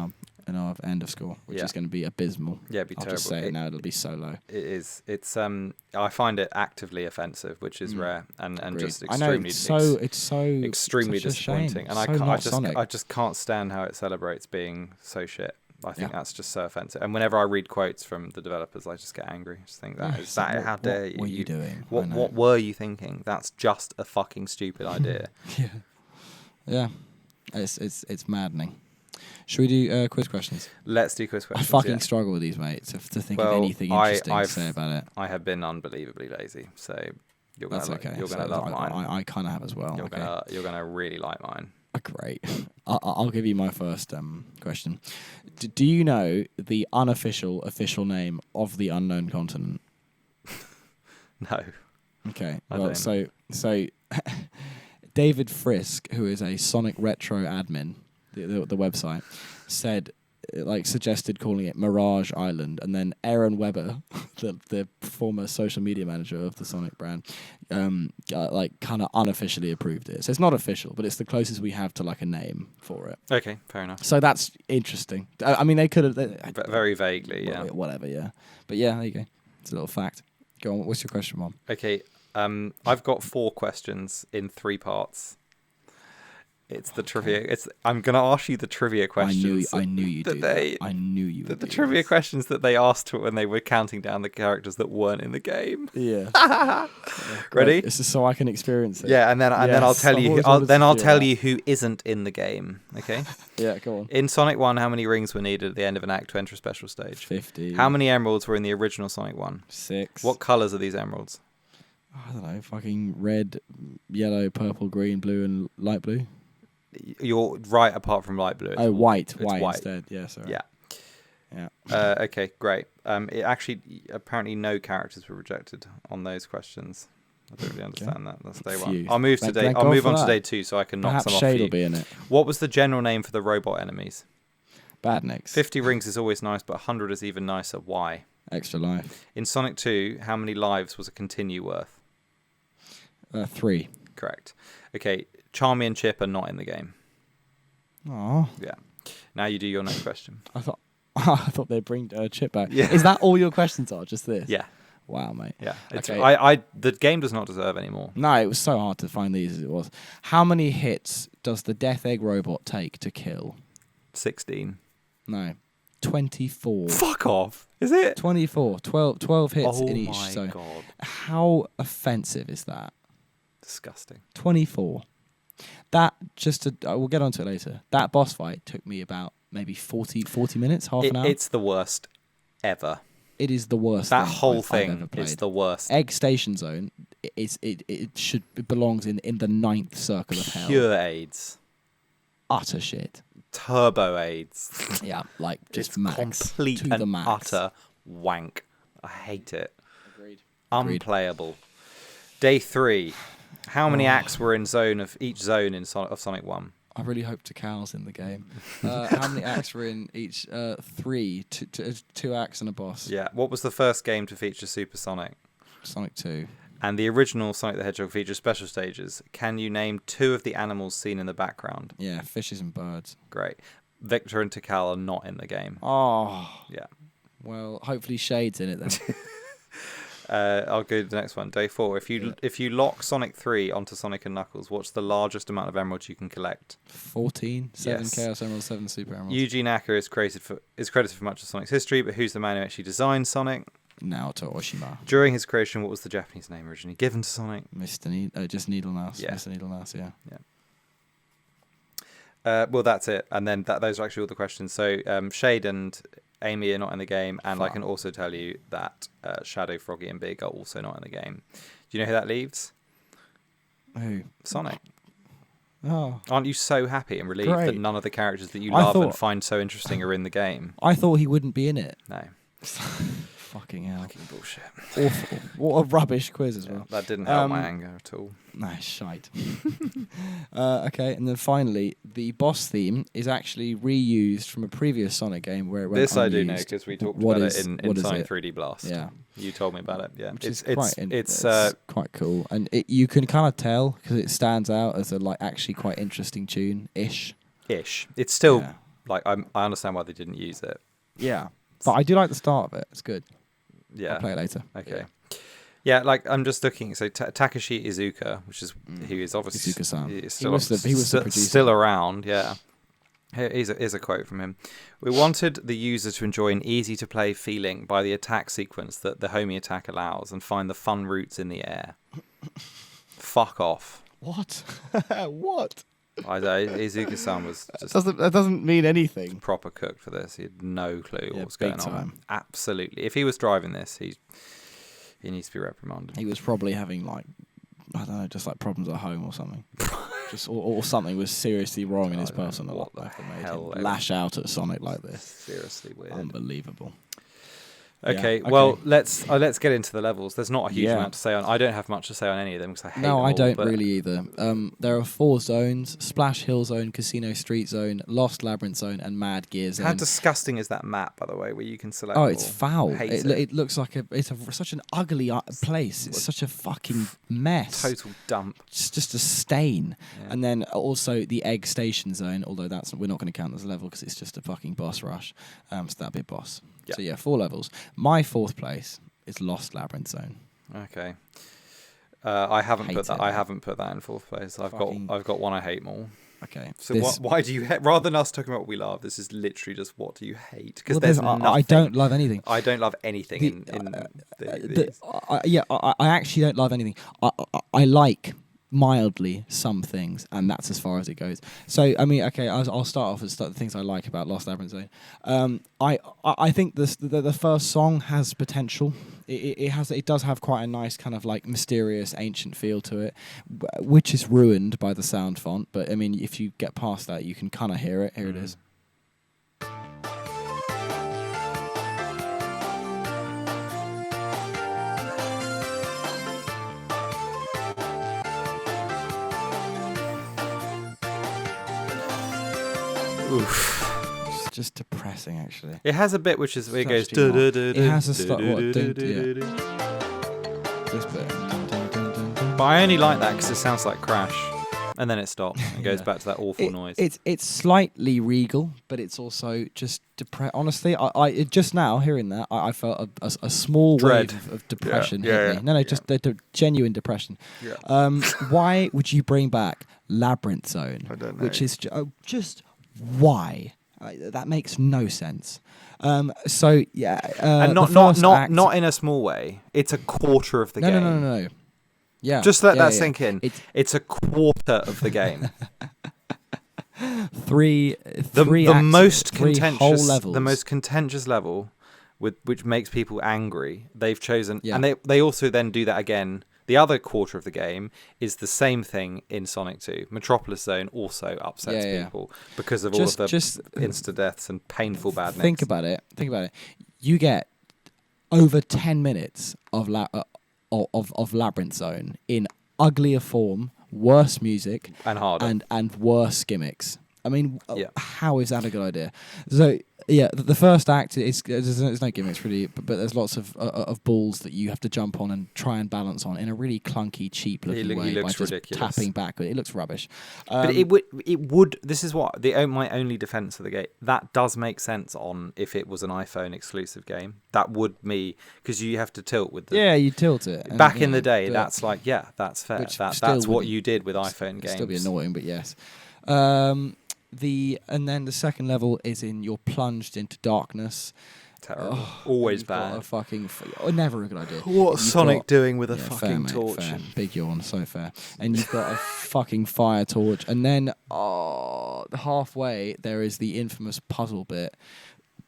our end of score, which is going to be abysmal. Yeah, it'd be terrible. I'll just say it now; it'll be so low. It is. It's I find it actively offensive, which is rare and just extremely. I know it's so extremely disappointing, and I just can't stand how it celebrates being so shit. I think that's just so offensive. And whenever I read quotes from the developers, I just get angry. I just think how dare you? What were you doing? What were you thinking? That's just a fucking stupid idea. Yeah. It's maddening. Should we do quiz questions? Let's do quiz questions. I fucking struggle with these, mate. To think of anything interesting to say about it. I have been unbelievably lazy, so you're gonna okay. You're gonna love mine. I kind of have as well. You're gonna really like mine. Great. I'll give you my first question. Do you know the unofficial official name of the unknown continent? No. Okay. Well, so David Frisk, who is a Sonic Retro admin, the website, suggested calling it Mirage Island, and then Aaron Weber, the former social media manager of the Sonic brand, kind of unofficially approved it. So it's not official, but it's the closest we have to like a name for it. Okay, fair enough. So that's interesting. I mean, they could have very vaguely, yeah. Whatever, yeah. But yeah, there you go. It's a little fact. Go on. What's your question, Mom? Okay, I've got 4 questions in 3 parts. It's the trivia. I'm going to ask you the trivia questions. I knew you'd do that. I knew you would. The trivia questions that they asked when they were counting down the characters that weren't in the game. Yeah. Ready? This is so I can experience it. Yeah, and then I'll tell you. I'll tell you who isn't in the game. Okay. Yeah, go on. In Sonic 1, how many rings were needed at the end of an act to enter a special stage? 50. How many emeralds were in the original Sonic 1? 6. What colours are these emeralds? I don't know. Fucking red, yellow, purple, green, blue, and light blue. You're right, apart from light blue. White instead. Yeah, sorry. Yeah. Okay, great. It actually, apparently no characters were rejected on those questions. I don't really understand that. That's day 1. I'll move on to day 2 so I can knock some off Shade you. will be in it. What was the general name for the robot enemies? Badniks. 50 rings is always nice, but 100 is even nicer. Why? Extra life. In Sonic 2, how many lives was a continue worth? 3. Correct. Okay, Charmy and Chip are not in the game. Oh. Yeah. Now you do your next question. I thought they'd bring Chip back. Yeah. Is that all your questions are? Just this? Yeah. Wow, mate. Yeah. Okay. The game does not deserve any more. No, it was so hard to find these as it was. How many hits does the Death Egg robot take to kill? 16. No. 24. Fuck off. Is it? 24. 12 hits in each. Oh my God. How offensive is that? Disgusting. 24. That, we'll get onto it later. That boss fight took me about maybe 40 minutes, half an hour. It's the worst ever. It is the worst. That whole thing is the worst. Egg Station Zone. It belongs in the 9th circle of hell. Pure AIDS. Utter shit. Turbo AIDS. Yeah, like just it's max. Complete to and the max. utter wank. I hate it. Agreed. Unplayable. Day 3. How many acts were in each zone in Sonic 1? I really hope Takal's in the game. How many acts were in each? 3. 2 acts and a boss. Yeah. What was the first game to feature Super Sonic? Sonic 2. And the original Sonic the Hedgehog features special stages. Can you name 2 of the animals seen in the background? Yeah, fishes and birds. Great. Victor and Takal are not in the game. Oh. Yeah. Well, hopefully Shade's in it then. I'll go to the next one. Day 4. If you lock Sonic 3 onto Sonic and Knuckles, what's the largest amount of emeralds you can collect? 14. 7 Yes. Chaos Emeralds, 7 Super Emeralds. E.G.G. is credited for much of Sonic's history, but who's the man who actually designed Sonic? Naoto Oshima. During his creation, what was the Japanese name originally given to Sonic? Just Needle Mouse. Yeah. Mr. Needle Mouse, yeah. Well, that's it. And then those are actually all the questions. So Shade and Amy are not in the game, and I can also tell you that Shadow, Froggy, and Big are also not in the game. Do you know who that leaves? Who? Sonic. Oh. Aren't you so happy and relieved that none of the characters that you I love thought- and find so interesting are in the game? I thought he wouldn't be in it. No. Fucking hell. Fucking bullshit. Awful. What a rubbish quiz as well. That didn't help my anger at all. Nah, shite. Okay, and then finally, the boss theme is actually reused from a previous Sonic game where it went This I do know unused. because we talked What about is- it in what is Sonic it? 3D Blast. Yeah. You told me about it. Yeah. Which It's is quite cool, and you can kind of tell because it stands out as a actually quite interesting tune-ish. ish. It's still Yeah. I understand why they didn't use it. Yeah, but I do like the start of it. It's good. Yeah. I'll play it later. Okay. Yeah, I'm just looking. So Takashi Iizuka, which is who is obviously Iizuka-san. is He was the producer. still around. Yeah. Here's a quote from him. We wanted the user to enjoy an easy-to-play feeling by the attack sequence that the homie attack allows and find the fun routes in the air. Fuck off. What? What? Izuka-san was just That doesn't mean anything. proper cooked for this. He had no clue what was big going on. time. Absolutely. If he was driving this, he needs to be reprimanded. He was probably having like, I don't know, just like problems at home or something. or something was seriously wrong in his personal life that made him lash out at Sonic like this. Seriously weird. Unbelievable. Okay, Yeah, well, let's get into the levels. There's not a huge amount to say on. I don't have much to say on any of them because I hate them all. No, I don't really either. There are 4 zones: Splash Hill Zone, Casino Street Zone, Lost Labyrinth Zone, and Mad Gear Zone. How disgusting is that map, by the way, where you can select? Oh, it's foul. It. It looks like such an ugly place. It's such a fucking mess. Total dump. It's just a stain. Yeah. And then also the Egg Station Zone, although we're not going to count as a level because it's just a fucking boss rush. So that'd be a boss. Yep. So yeah, 4 levels. My 4th place is Lost Labyrinth Zone. Okay. I haven't Hate put that. it. I haven't put that in 4th place. I've got one I hate more. Okay. So why do you rather than us talking about what we love? This is literally just what do you hate? Because I don't love anything. I don't love anything I actually don't love anything. I like mildly some things, and that's as far as it goes. So I mean, okay, I'll start off with the things I like about Lost Labyrinth Zone. I think the first song has potential. It does have quite a nice kind of like mysterious ancient feel to it, which is ruined by the sound font. But I mean, if you get past that, you can kind of hear it. Here it is. Oof. It's just depressing, actually. It has a bit which is where it goes. It has a start. What? This bit. But I only like that because it sounds like Crash, and then it stops and goes back to that awful noise. It's slightly regal, but it's also just honestly, I just now hearing that, I felt a small Dread. wave of depression hit me. No, just the genuine depression. Yeah. Why would you bring back Labyrinth Zone? I don't know. Which is just why? That makes no sense. So yeah, and not in a small way. It's a quarter of the game. No. Yeah. Just let that sink in. It's a quarter of the game. Three the most three contentious whole levels. The most contentious level which makes people angry. They've chosen Yeah. and they also then do that again. The other quarter of the game is the same thing in Sonic 2. Metropolis Zone also upsets people because of all of the insta deaths and painful badness. Think about it. You get over 10 minutes of Labyrinth Zone in uglier form, worse music, and harder, and worse gimmicks. I mean, how is that a good idea? So yeah, the first act there's no gimmicks really, but there's lots of balls that you have to jump on and try and balance on in a really clunky, cheap looking way by just ridiculous. tapping back. It looks rubbish. But it would. This is what my only defense of the game. That does make sense on if it was an iPhone exclusive game. That would be because you have to tilt with the. Yeah, you tilt it. Back in the day, that's like that's fair. That's what you did with iPhone games. Still be annoying, but yes. And then the second level is you're plunged into darkness. Terrible. Always bad. Never a good idea. What's Sonic doing with a fucking torch? Fair. Big yawn, so fair. And you've got a fucking fire torch. And then halfway there is the infamous puzzle bit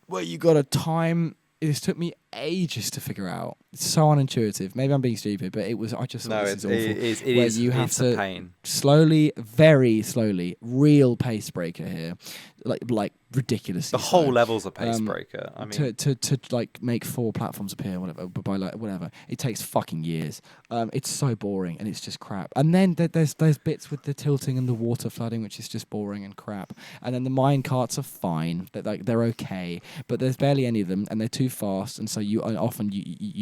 where you got to time. This took me ages to figure out. It's so unintuitive. Maybe I'm being stupid, but it was. I just thought this is awful. It is. You have it's to a pain. Slowly, very slowly, real pace breaker here, like ridiculous. The whole level's a pace breaker. I mean, to like make 4 platforms appear, whatever. But by whatever, it takes fucking years. It's so boring and it's just crap. And then there's bits with the tilting and the water flooding, which is just boring and crap. And then the mine carts are fine. They're okay, but there's barely any of them, and they're too fast, and so you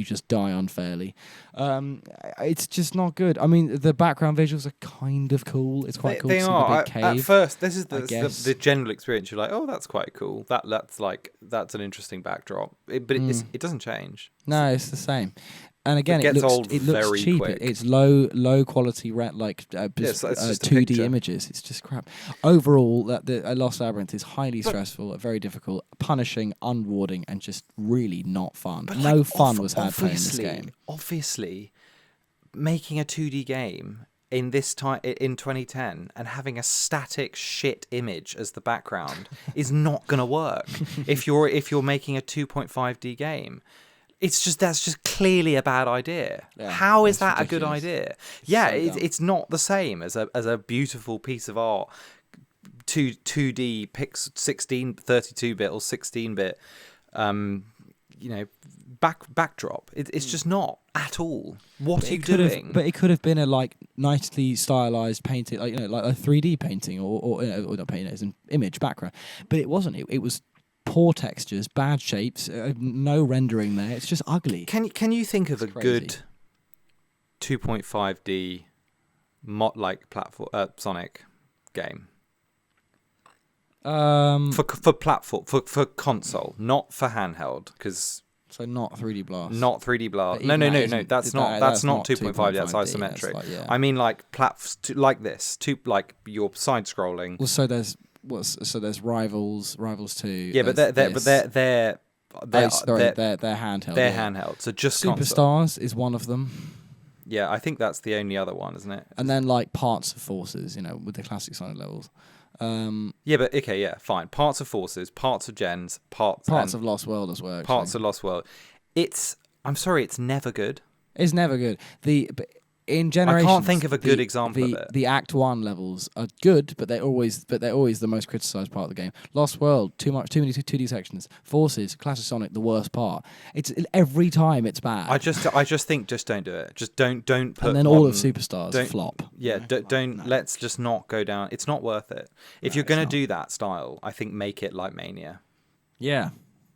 just die unfairly. It's just not good. I mean, the background visuals are kind of cool. It's quite cool to see the big cave. At first, this is the general experience. You're like, oh, that's quite cool. That's an interesting backdrop. But it doesn't change. No, it's the same. And again, It gets looks old it looks very cheap. quick. It's low quality It's just a 2D picture. images. It's just crap. Overall, the Lost Labyrinth is highly stressful, very difficult, punishing, unrewarding, and just really not fun. But No like, fun was had playing this game. Obviously, making a 2D game in this time in 2010 and having a static shit image as the background is not gonna work if you're making a 2.5D game. That's just clearly a bad idea. Yeah, How is it's that ridiculous. a good idea? It's Yeah, so dumb. it's not the same as a beautiful piece of art, 2D 32-bit or 16-bit, backdrop. It's just not at all. What are you doing? But it could have been a like nicely stylized painting, like like a 3D painting or not painting, it's an image background. But it wasn't. It was poor textures, bad shapes, no rendering there. It's just ugly. Can you think of a crazy. good 2.5D platform Sonic game for platform for console, not for handheld? Because so not 3D Blast. Not 3D Blast. But No. even that That's not 2.5. That's isometric. Like, yeah. I mean, like like this, like your side scrolling. Well, so there's Rivals 2. Yeah, but they're they're handheld. They're yeah. handheld. So just Superstars console. is one of them. Yeah, I think that's the only other one, isn't it? And then like Parts of Forces, with the classic Sonic levels. Yeah, but okay, yeah, fine. Parts of Forces, Parts of Gens, Parts of Lost World as well. Parts of Lost World. I'm sorry, it's never good. It's never good. But in Generations, I can't think of a good example of it. The Act 1 levels are good, but they're always the most criticised part of the game. Lost World, too many 2D sections. Forces, classic Sonic, the worst part. It's every time it's bad. I just think don't do it. Just don't put. And then all of Superstars flop. Yeah, don't. No. Let's just not go down. It's not worth it. If you're gonna do that style, I think make it like Mania. Yeah.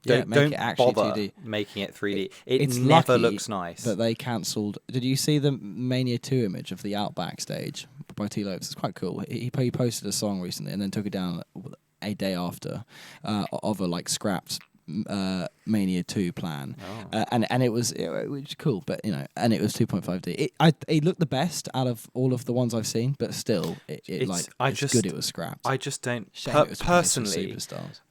Don't it actually bother 2D. making it 3D. It never looks nice. That they cancelled. Did you see the Mania 2 image of the Outback stage by T Lopes? It's quite cool. He posted a song recently and then took it down a day after of a scrapped Mania 2 plan, and it was cool, but and it was 2.5D. It looked the best out of all of the ones I've seen, but still, it's good. It was scrapped. I just don't personally.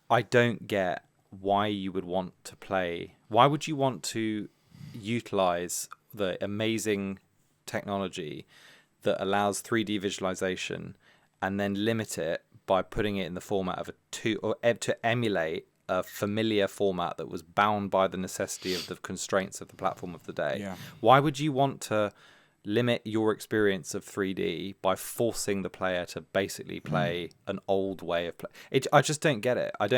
I don't get why you would want to play. Why would you want to utilize the amazing technology that allows 3D visualization and then limit it by putting it in the format of to emulate a familiar format that was bound by the necessity of the constraints of the platform of the day? Yeah. Why would you want to limit your experience of 3D by forcing the player to basically play an old way of play? I just don't get it. I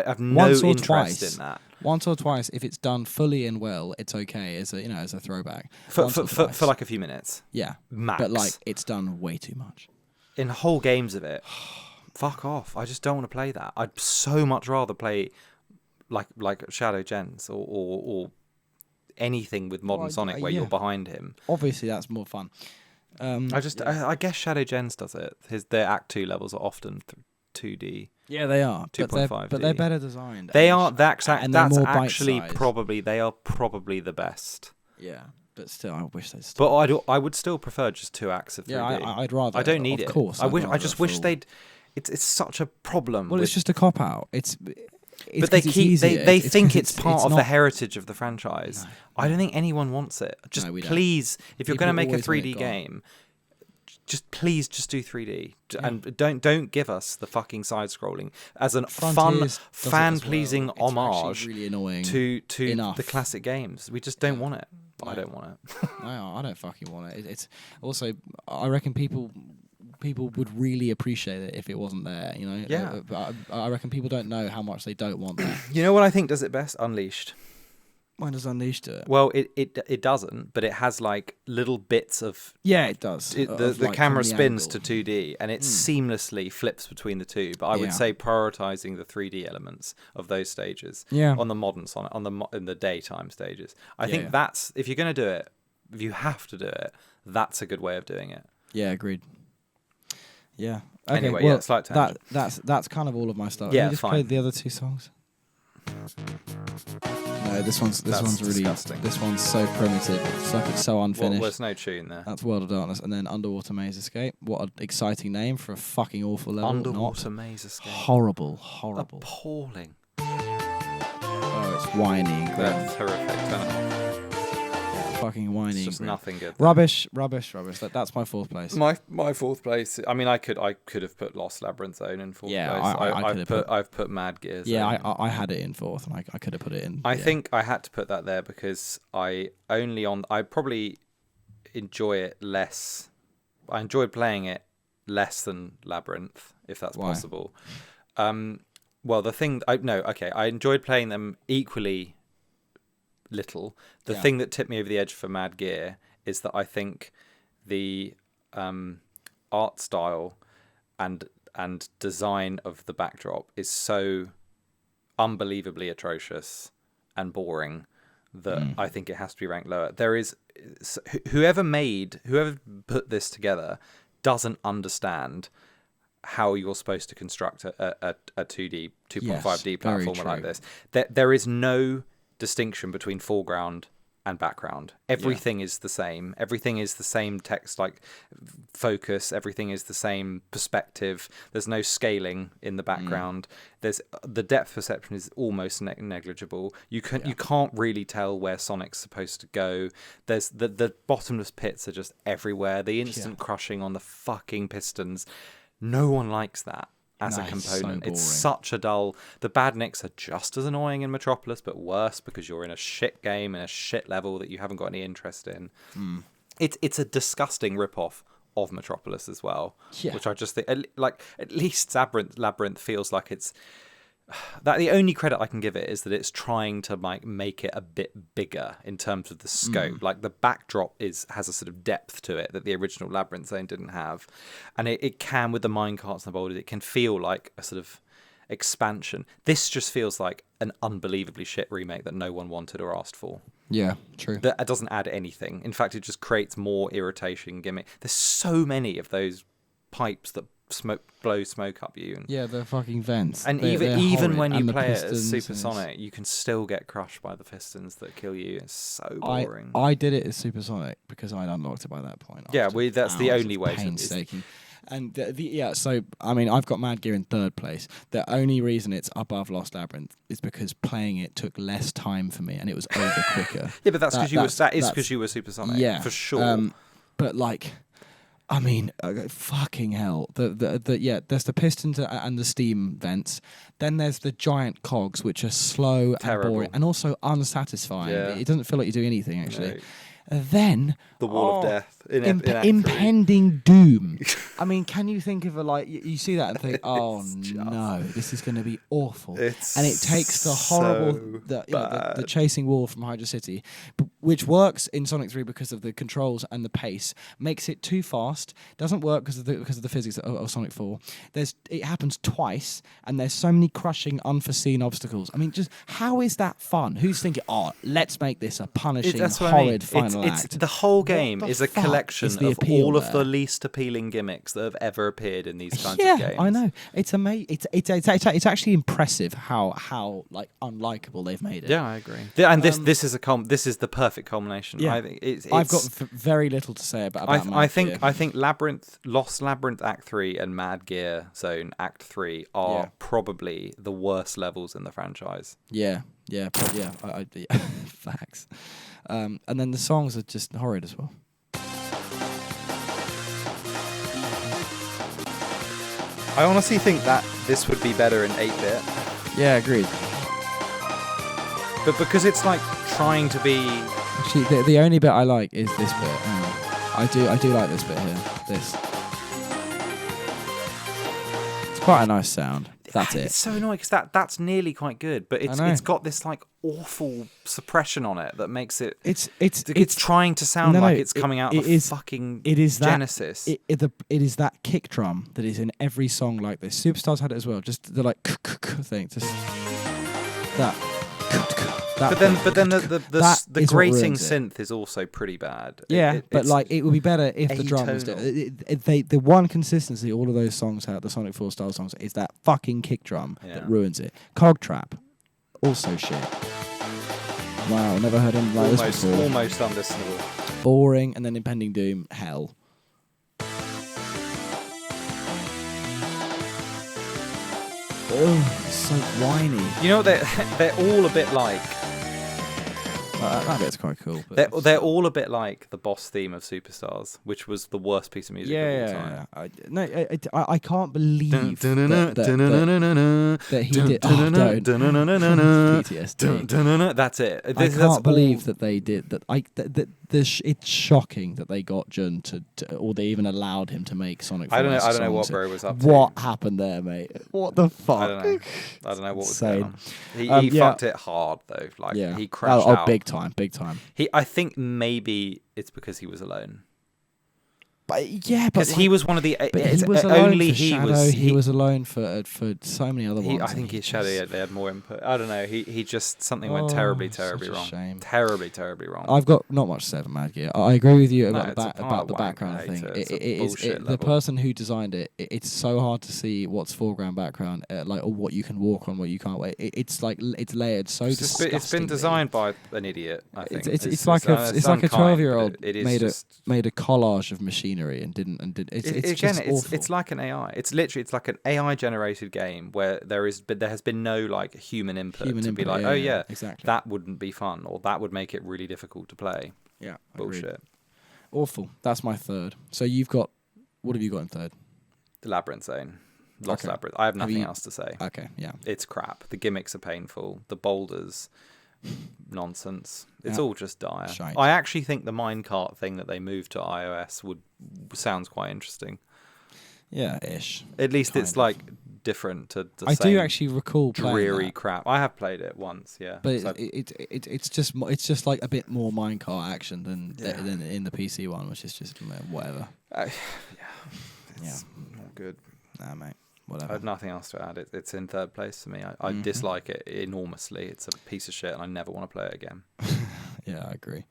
have no interest in that. Once or twice, if it's done fully and well, it's okay as a throwback. For like a few minutes. Yeah. Max. But it's done way too much. In whole games of it. Fuck off. I just don't want to play that. I'd so much rather play like Shadow Gens or anything with modern Sonic where you're behind him. Obviously, that's more fun. I guess Shadow Gens does it. Their Act 2 levels are often 2D. Yeah, they are. 2.5D. But they're better designed. They are. That's they're more actually bite-sized. they are probably the best. Yeah, but still, I wish they. But I would still prefer just 2 acts of 3D. Yeah, I'd rather. I don't need it. Of course, I just wish they'd. It's such a problem. Well, it's just a cop out. But they think it's part of not the heritage of the franchise. No. I don't think anyone wants it. Just please, if you're going to make a 3D game, please do 3D and don't give us the fucking side scrolling as a fun, fan-pleasing homage really annoying to the classic games. We just don't want it. No. I don't want it. No, I don't fucking want it. It's also, I reckon people would really appreciate it if it wasn't there, Yeah. I reckon people don't know how much they don't want that. You know what I think does it best? Unleashed. Why does Unleashed do it? Well, it doesn't, but it has little bits of... Yeah, it does. The camera spins to 2D and it seamlessly flips between the two, but I would say prioritizing the 3D elements of those stages on the modern Sonic, in the daytime stages. I think that's... If you're going to do it, if you have to do it, that's a good way of doing it. Yeah, agreed. Yeah. Okay, anyway, well, slight tangent. That's kind of all of my stuff. Yeah, Can we just play the other 2 songs? No, this one's really disgusting. This one's so primitive. It's like it's so unfinished. There's no tune there. That's World of Darkness, and then Underwater Maze Escape. What an exciting name for a fucking awful level. Underwater Maze Escape. Horrible. Appalling. Oh, it's whiny and grim. That's horrific. Turn it off. Fucking whiny. It's and just grim. nothing good. Rubbish. That's my fourth place. My fourth place. I mean, I could have put Lost Labyrinth Zone in fourth place. I've put Mad Gear Zone. Yeah, I had it in fourth, and I could have put it in. I think I had to put that there because I probably enjoy it less. I enjoyed playing it less than Labyrinth, if that's possible. Well, I enjoyed playing them equally little. The thing that tipped me over the edge for Mad Gear is that I think the art style and design of the backdrop is so unbelievably atrocious and boring that I think it has to be ranked lower. There is whoever put this together doesn't understand how you're supposed to construct a 2D 2.5D platformer like this. There is no distinction between foreground and background. Everything is the same. Everything is the same text, like focus. Everything is the same perspective. There's no scaling in the background. There's the depth perception is almost negligible. You can't really tell where Sonic's supposed to go. There's the bottomless pits are just everywhere. The instant crushing on the fucking pistons. No one likes that as a component. It's such a dull. The badniks are just as annoying in Metropolis, but worse because you're in a shit game and a shit level that you haven't got any interest in. It's a disgusting rip-off of Metropolis as well, which I just think, like, at least Labyrinth feels like it's that the only credit I can give it is that it's trying to make it a bit bigger in terms of the scope. Like the backdrop has a sort of depth to it that the original Labyrinth Zone didn't have, and it can, with the minecarts and the boulders, it can feel like a sort of expansion. This just feels like an unbelievably shit remake that no one wanted or asked for. Yeah, true. That doesn't add anything. In fact, it just creates more irritation gimmick. There's so many of those pipes that blow smoke up you, and the fucking vents, and even when you play it as Supersonic, you can still get crushed by the pistons that kill you. It's so boring. I did it as Supersonic because I'd unlocked it by that point. That's the only way. Painstaking. And so I mean, I've got Mad Gear in third place. The only reason it's above Lost Labyrinth is because playing it took less time for me and it was over quicker. But that's because you were Supersonic. Yeah, for sure. But like, I mean, fucking hell. There's the pistons and the steam vents. Then there's the giant cogs, which are slow and boring and also unsatisfying. Yeah. It doesn't feel like you're doing anything, actually. No. Then the wall of death impending doom. I mean, can you think of you see that and think, oh no, this is going to be awful. And it takes the horrible the chasing wall from Hydra City, which works in Sonic 3 because of the controls and the pace, makes it too fast. Doesn't work because of the physics of Sonic 4. It happens twice, and there's so many crushing, unforeseen obstacles. I mean, just how is that fun? Who's thinking, let's make this a punishing, horrid final act? The whole game is a collection of all of the least appealing gimmicks that have ever appeared in these kinds of games. Yeah, I know. It's amazing. It's actually impressive how like unlikable they've made it. Yeah, I agree. And this is the perfect culmination. Yeah. I think I've got very little to say about I think Lost Labyrinth Act 3 and Mad Gear Zone Act 3 are probably the worst levels in the franchise. Yeah. Facts. And then the songs are just horrid as well. I honestly think that this would be better in 8-bit. Yeah, agreed. But because it's like trying to be... Actually, the only bit I like is this bit. I do like this bit here. This. It's quite a nice sound. That's it. It's so annoying because that's nearly quite good, but it's got this like awful suppression on it that makes it. It's trying to sound like it's coming out of fucking Genesis. It is that kick drum that is in every song like this. Superstars had it as well. Just the like thing. Just that. But then the grating synth is also pretty bad. Yeah, but like it would be better if the drums. The one consistency all of those songs have, the Sonic 4 style songs, is that fucking kick drum that ruins it. Cog Trap. also shit. Wow, never heard him like this before. Almost unlistenable. Boring, and then Impending Doom, hell. Ugh, so whiny. You know, they're all a bit like... That bit's quite cool. But They're all a bit like the boss theme of Superstars, which was the worst piece of music of all time. I can't believe that he did. Oh, don't. PTSD. That's it. I can't believe that they did that. It's shocking that they got Jun to, or they even allowed him to make Sonic. I don't know what Bro was up to. What happened there, mate? What the fuck? I don't know what was going on. He fucked it hard though. Like he crashed out. Big time. I think maybe it's because he was alone. But because he was one of the. But he was alone only for Shadow. He was alone for so many other ones. I think his Shadow. They had more input. I don't know. He just something went terribly wrong. Shame. Terribly wrong. I've got not much to say about Mad Gear. I agree with you about the background thing. The person who designed it. It's so hard to see what's foreground, background, or what you can walk on, what you can't. It's like it's layered so disgustingly. It's been designed by an idiot. I think it's like a 12-year-old made a collage of machine. And did it's like an AI. It's like an AI generated game where there has been no like human input be like, exactly. That wouldn't be fun or that would make it really difficult to play. Yeah, bullshit. Agreed. Awful. That's my third. So what have you got in third? The Labyrinth Zone. Lost Labyrinth. I have nothing else to say. Okay, yeah. It's crap. The gimmicks are painful. The boulders. Nonsense. It's all just dire. Shite. I actually think the minecart thing that they moved to iOS sounds quite interesting. Yeah, ish. At least it's like different to the I same do actually recall dreary crap. I have played it once, yeah. But it's just like a bit more minecart action than in the PC one, which is just whatever. It's not good. Nah, mate. Whatever. I have nothing else to add. It's in third place for me. I dislike it enormously. It's a piece of shit, and I never want to play it again. Yeah, I agree.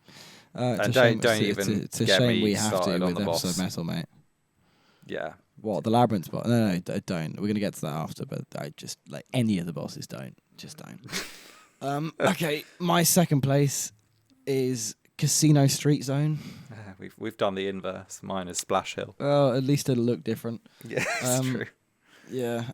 And don't even it's a get shame me we have started to on with the boss. Episode Metal, mate. Yeah. What, the Labyrinth boss? No, don't. We're gonna get to that after, but I just like any of the bosses don't. Just don't. Okay, my second place is Casino Street Zone. We've done the inverse. Mine is Splash Hill. Well, at least it'll look different. Yeah, it's true. Yeah,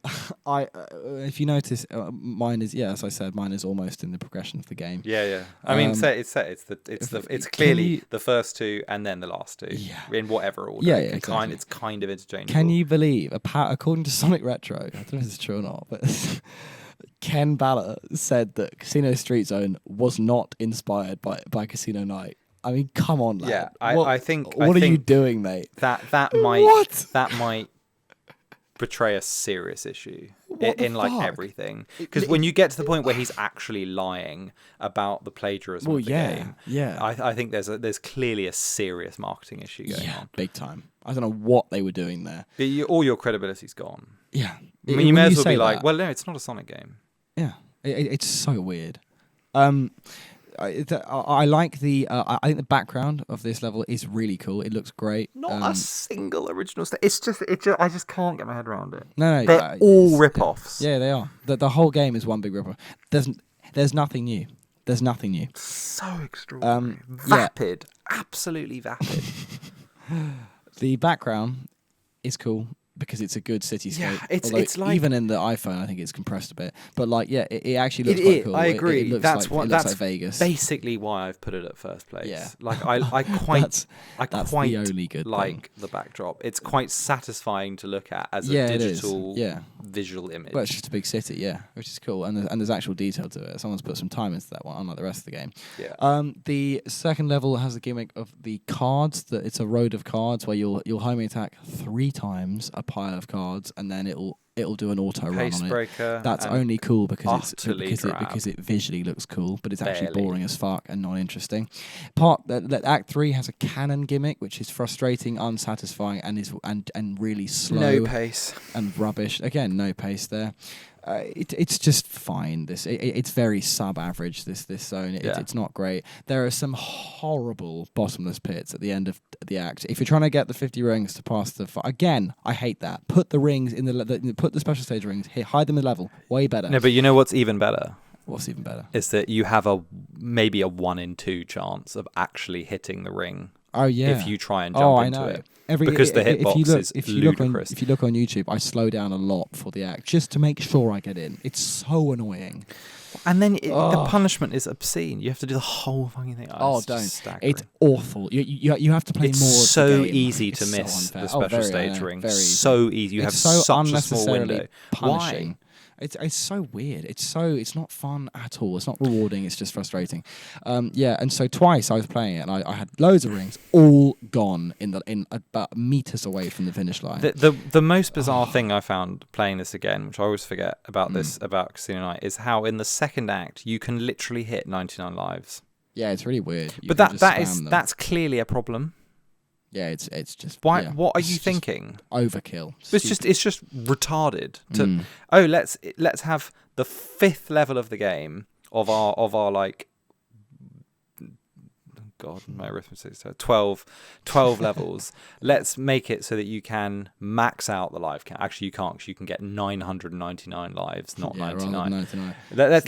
if you notice, mine is as I said, mine is almost in the progression of the game. Yeah. I mean, it's clearly the first two and then the last two. Yeah. In whatever order. Yeah, exactly. It's kind of interchangeable. Can you believe according to Sonic Retro? I don't know if this is true or not, but Ken Ballard said that Casino Street Zone was not inspired by Casino Night. I mean, come on, lad. Yeah, I think. What are you doing, mate? That might portray a serious issue in like everything, because when you get to the point where he's actually lying about the plagiarism of the game, I think there's clearly a serious marketing issue going on, big time. I don't know what they were doing there. All your credibility's gone. Yeah, I mean, you may as well be like, well, no, it's not a Sonic game. Yeah, it's so weird. I like I think the background of this level is really cool. It looks great. Not a single original stage. I just can't get my head around it. No, they're all rip-offs. Yeah, they are. The whole game is one big rip-off. There's nothing new. There's nothing new. So extraordinary. Vapid. Absolutely vapid. The background is cool because it's a good cityscape. Yeah, it's like, even in the iPhone, I think it's compressed a bit. But like, it actually looks quite cool. I agree. It looks that's like Vegas. Basically why I've put it at first place. Yeah. Like I quite the only good like thing. the backdrop. It's quite satisfying to look at as a digital visual image. Well, it's just a big city, which is cool, and there's actual detail to it. Someone's put some time into that one, unlike the rest of the game. Yeah. The second level has the gimmick of the cards. That it's a road of cards where you'll homing attack 3 times a pile of cards, and then it'll do an auto run on it. That's only cool because it visually looks cool, but it's actually boring as fuck and not interesting. Act 3 has a cannon gimmick, which is frustrating, unsatisfying, and really slow. No pace and rubbish. Again, no pace there. It's just fine. It's very sub-average. This zone. It's not great. There are some horrible bottomless pits at the end of the act. If you're trying to get the 50 rings to pass again, I hate that. Put the rings in put the special stage rings here. Hide them in the level. Way better. No, but you know what's even better? What's even better? is that you have maybe a 1 in 2 chance of actually hitting the ring. Oh yeah. If you try and jump into it. Because the hitbox is ludicrous. If you look on YouTube, I slow down a lot for the act just to make sure I get in. It's so annoying. And then the punishment is obscene. You have to do the whole fucking thing. Oh, don't. It's awful. You have to play more. It's so of the game. easy to miss the special stage ring. So easy. You have so such a small window. Punishing. Why? It's so weird. It's not fun at all. It's not rewarding. It's just frustrating. And so twice I was playing it, and I had loads of rings, all gone in about meters away from the finish line. The most bizarre thing I found playing this again, which I always forget about about Casino Night, is how in the second act you can literally hit 99 lives. Yeah, it's really weird. But that's clearly a problem. Yeah, it's just why. Yeah, what are you thinking? Overkill. It's just retarded. Let's have the 5th level of the game of our like. God, my arithmetic is 12 levels. Let's make it so that you can max out the life count. Actually, you can't, because you can get 999 lives, not 99. 99.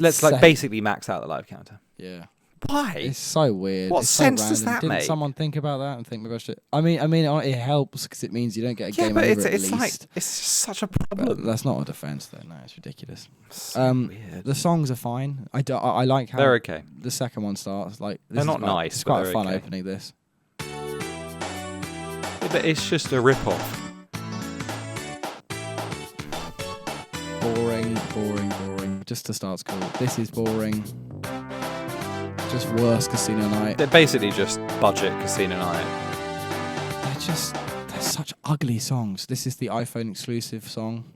Let's like basically max out the life counter. Yeah. Why? It's so weird. What sense does that Didn't make? someone think about that and think, maybe I should? I mean, it helps because it means you don't get a game but over at it's least. like it's just such a But problem. that's not a defense, though. No, it's ridiculous. So weird. The songs are fine. I like how They're okay. the second one starts. Like They're not nice. It's quite but a fun okay. opening. This. But it's just a rip-off. Boring. Just to start's cool. This is boring. Just worse Casino Night. They're basically just budget Casino Night. They're such ugly songs. This is the iPhone exclusive song.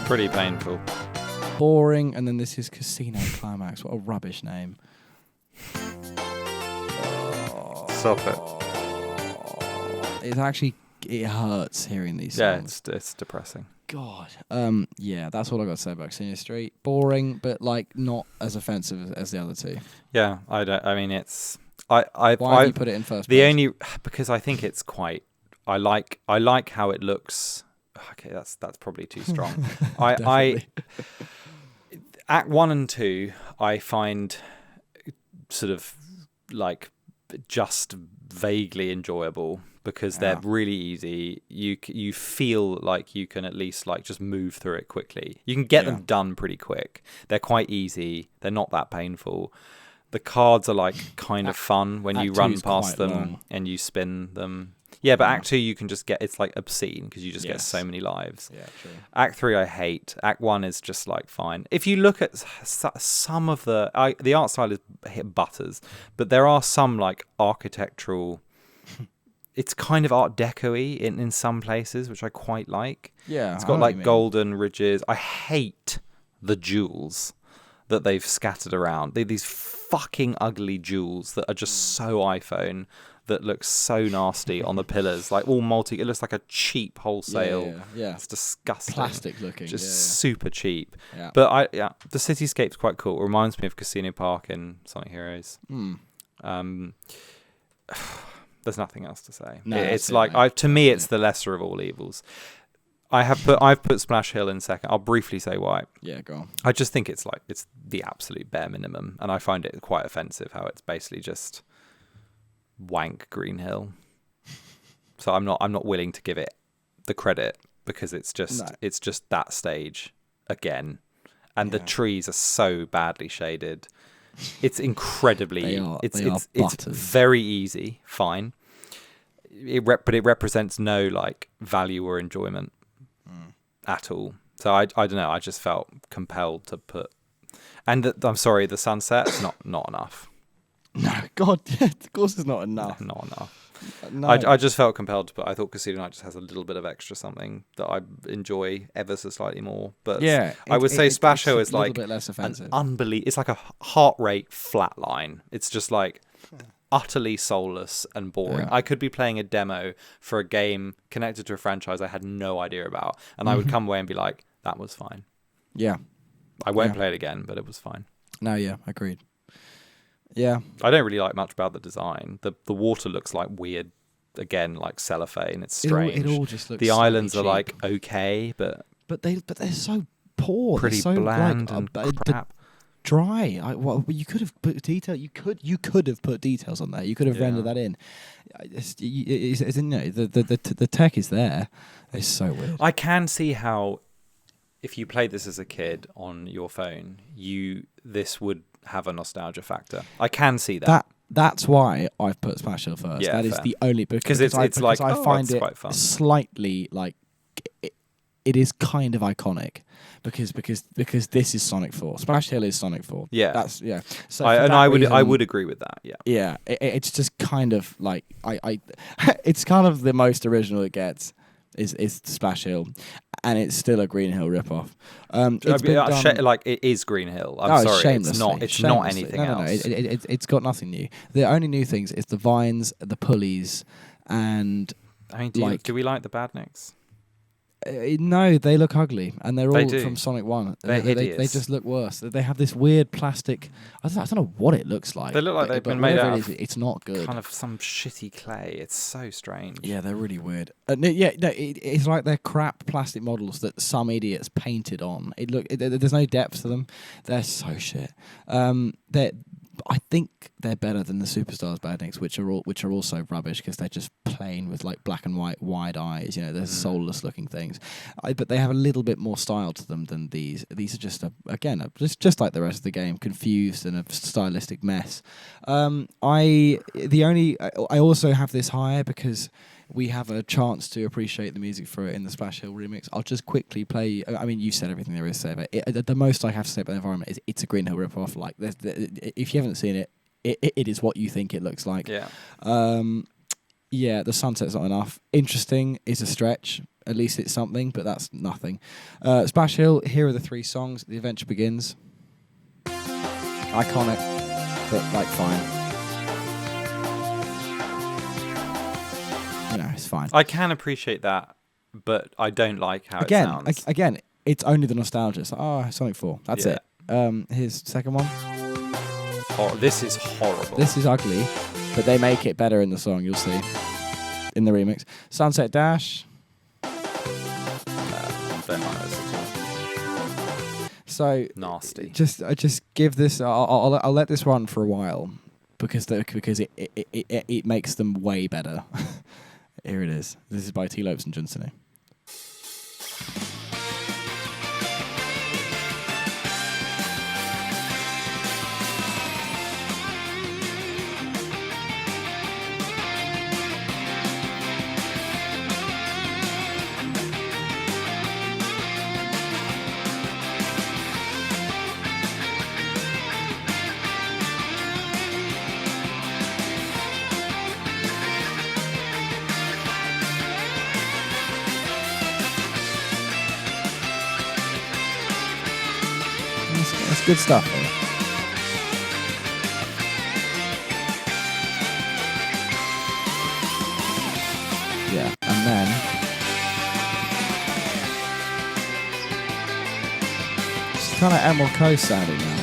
Pretty painful. Boring, and then this is Casino Climax. What a rubbish name. Stop it. It hurts hearing these songs. Yeah, it's depressing. God. Yeah, that's all I got to say about Casino Street. Boring, but like not as offensive as the other two. Yeah, I don't. I mean, it's. Why have you put it in first place? Because I think it's quite. I like how it looks. Okay, that's probably too strong. I Act 1 and 2 I find sort of like just vaguely enjoyable because they're really easy. You feel like you can at least like just move through it quickly. You can get them done pretty quick. They're quite easy. They're not that painful. The cards are like kind of fun when you run past them and you spin them. Yeah, but Act 2 you can just get, it's like obscene because you just get so many lives. Yeah, true. Act 3 I hate. Act 1 is just like fine. If you look at some of the art style is butters, but there are some like architectural. It's kind of Art Deco-y in some places, which I quite like. Yeah, it's got like golden ridges. I hate the jewels that they've scattered around. These fucking ugly jewels that are just so iPhone. That looks so nasty on the pillars, like all it looks like a cheap wholesale. Yeah. It's disgusting. Plastic looking. Just super cheap. Yeah. But the cityscape's quite cool. It reminds me of Casino Park in Sonic Heroes. There's nothing else to say. No, it's like to me, it's the lesser of all evils. I've put Splash Hill in second. I'll briefly say why. Yeah, go on. I just think it's the absolute bare minimum, and I find it quite offensive how it's basically just wank Green Hill. So I'm not willing to give it the credit because it's just that stage again, and the trees are so badly shaded. It's incredibly. It's very easy. Fine. But it represents no like value or enjoyment at all. So I don't know. I just felt compelled to put. And I'm sorry, the sunset's not enough. No, God, of course it's not enough. Not enough. No. I just felt compelled to put. I thought Casino Night just has a little bit of extra something that I enjoy ever so slightly more. But yeah, I would say Splash Hill is like a little bit less offensive. It's like a heart rate flat line. It's just like utterly soulless and boring. Yeah. I could be playing a demo for a game connected to a franchise I had no idea about, and I would come away and be like, "That was fine." Yeah, I won't play it again, but it was fine. No, yeah, agreed. Yeah, I don't really like much about the design. The water looks like weird again like cellophane. It's It all, strange. it all just looks. The slightly islands are cheap. like okay, but they're so poor. pretty they're so bland like, and crap. dry. You could have put detail. You could have put details on there. You could have rendered that in. The tech is there. It's so weird. I can see how, if you played this as a kid on your phone, this would have a nostalgia factor. I can see that. That's why I've put Splash Hill first. Yeah, that is fair. the only because it's I find it's it quite fun. slightly like it is kind of iconic because this is Sonic 4. Splash Hill is Sonic 4. Yeah, that's yeah. So I would agree with that. Yeah, yeah. It's just kind of like it's kind of the most original it gets is Splash Hill, and it's still a Green Hill ripoff. It's been done, like it is Green Hill. I'm sorry, it's not. It's not anything else. No. It's got nothing new. The only new things is the vines, the pulleys, and I mean, do we like the Badniks? No, they look ugly, and they're all do. from Sonic 1. They're hideous. They just look worse. They have this weird plastic. I don't know what it looks like. They look like they've been made made out out of it's not good. kind of some shitty clay. It's so strange. Yeah, they're really weird. It's like they're crap plastic models that some idiots painted on. There's no depth to them. They're so shit. I think they're better than the Superstars Badniks, which are also rubbish because they're just plain with like black and white wide eyes. You know, they're soulless looking things. But they have a little bit more style to them than these. These are just just like the rest of the game, confused and a stylistic mess. I also have this higher because we have a chance to appreciate the music for it in the Splash Hill remix. I'll just quickly play. I mean, you said everything there is to say about it. The most I have to say about the environment is it's a Green Hill ripoff. Like, if you haven't seen it, it is what you think it looks like. Yeah. Yeah, the sunset's not enough. Interesting is a stretch. At least it's something, but that's nothing. Splash Hill, here are the 3 songs. The adventure begins. Iconic, but like fine. You know, it's fine. I can appreciate that, but I don't like how it sounds. Again, it's only the nostalgia. It's like, Sonic 4. That's it. Here's the second one. This is horrible. This is ugly, but they make it better in the song, you'll see. In the remix. Sunset Dash. Don't like this at all. So nasty. Just give this. I'll let this run for a while because it makes them way better. Here it is. This is by T. Lopes and Johnson. It's good stuff. Yeah, and then it's kind of Emerald Coast sounding now.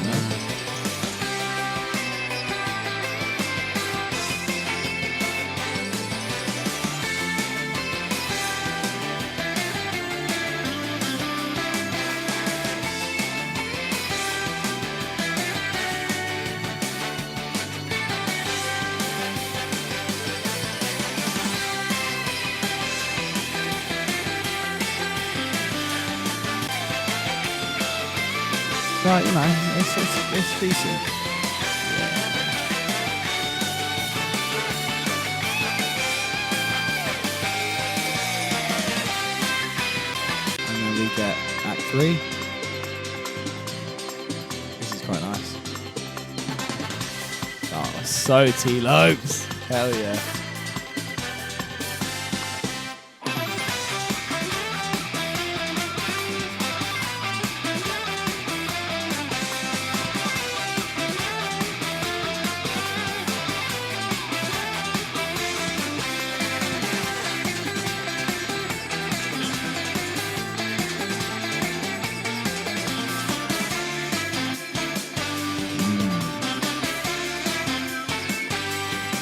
But, you know, it's decent. And then we get Act 3. This is quite nice. Oh, so T. Lopes. Hell yeah.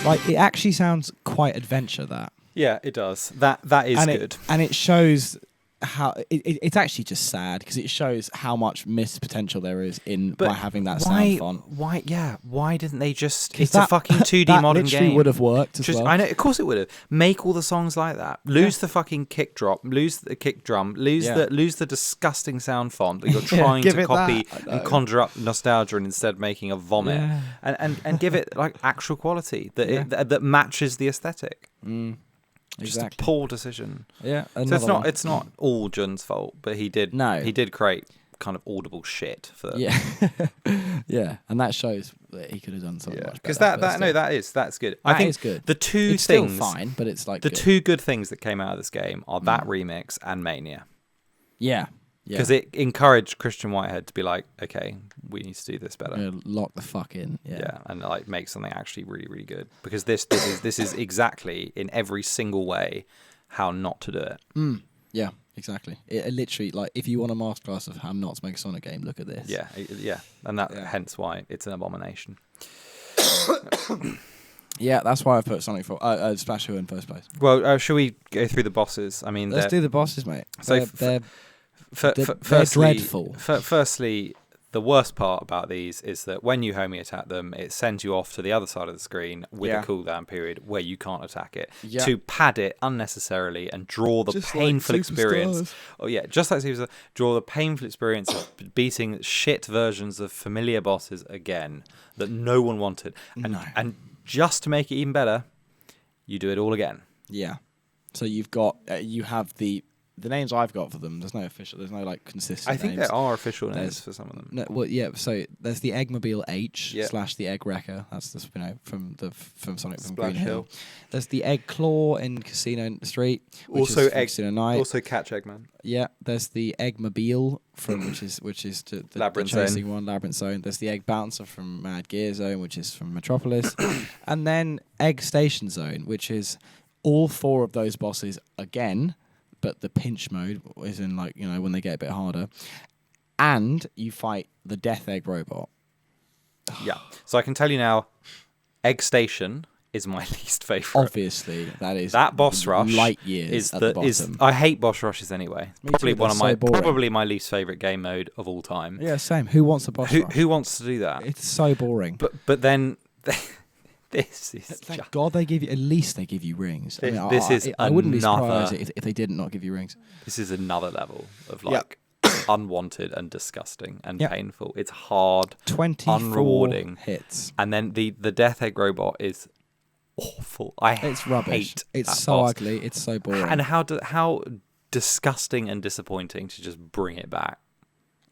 Like, it actually sounds quite adventure, that. Yeah, it does. That is and good. And it shows how it's actually just sad because it shows how much missed potential there is by having that sound font. Why didn't they just? It's that, a fucking 2D that modern literally game. would have worked as well. I know, of course it would have. Make all the songs like that. Lose the fucking kick drop. Lose the kick drum. Lose the disgusting sound font that you're trying to copy and conjure up nostalgia and instead making a vomit. Yeah. And give it like actual quality that matches the aesthetic. Just a poor decision. Yeah. So it's not all Jun's fault, but he did create kind of audible shit for yeah. Yeah, and that shows that he could have done something much better. Because that's good. I think is good. The two it's things still fine, but it's like the two good things that came out of this game are that remix and Mania. Yeah. Because it encouraged Christian Whitehead to be like, okay, we need to do this better. Lock the fuck in. Yeah, and like make something actually really, really good. Because this is exactly in every single way how not to do it. Yeah, exactly. It literally, like, if you want a masterclass of how not to make a Sonic game, look at this. Yeah, and hence why it's an abomination. Yeah, that's why I put Sonic for Splash Hill in first place. Well, shall we go through the bosses? I mean, let's do the bosses, mate. So they're firstly, dreadful. Firstly, the worst part about these is that when you homie attack them, it sends you off to the other side of the screen with a cooldown period where you can't attack it to pad it unnecessarily and draw the painful experience. Oh yeah, just like Superstars, draw the painful experience of beating shit versions of familiar bosses again that no one wanted, and just to make it even better, you do it all again. Yeah. So you've got you have the names I've got for them. There's no like consistent. I think names. there are official names for some of them. No, well, yeah. So there's the Eggmobile H / the Egg Wrecker. That's the from Sonic from Green Hill. There's the Egg Claw in Casino Street. Also Casino Night. Also Catch Eggman. Yeah. There's the Eggmobile from which is the chasing one, Labyrinth Zone. There's the Egg Bouncer from Mad Gear Zone, which is from Metropolis, and then Egg Station Zone, which is all four of those bosses again. But the pinch mode is in, like, you know, when they get a bit harder. And you fight the Death Egg robot. Yeah. So I can tell you now, Egg Station is my least favourite. Obviously, that boss rush light years at the bottom. I hate boss rushes anyway. Probably probably my least favourite game mode of all time. Yeah, same. Who wants a boss rush? Who wants to do that? It's so boring. But then this is thank God they give you rings. I wouldn't be surprised if they didn't not give you rings. This is another level of unwanted and disgusting and painful. It's hard, 24 unrewarding hits, and then the Death Egg robot is awful. It's rubbish. It's so boss. ugly. It's so boring. And how disgusting and disappointing to just bring it back.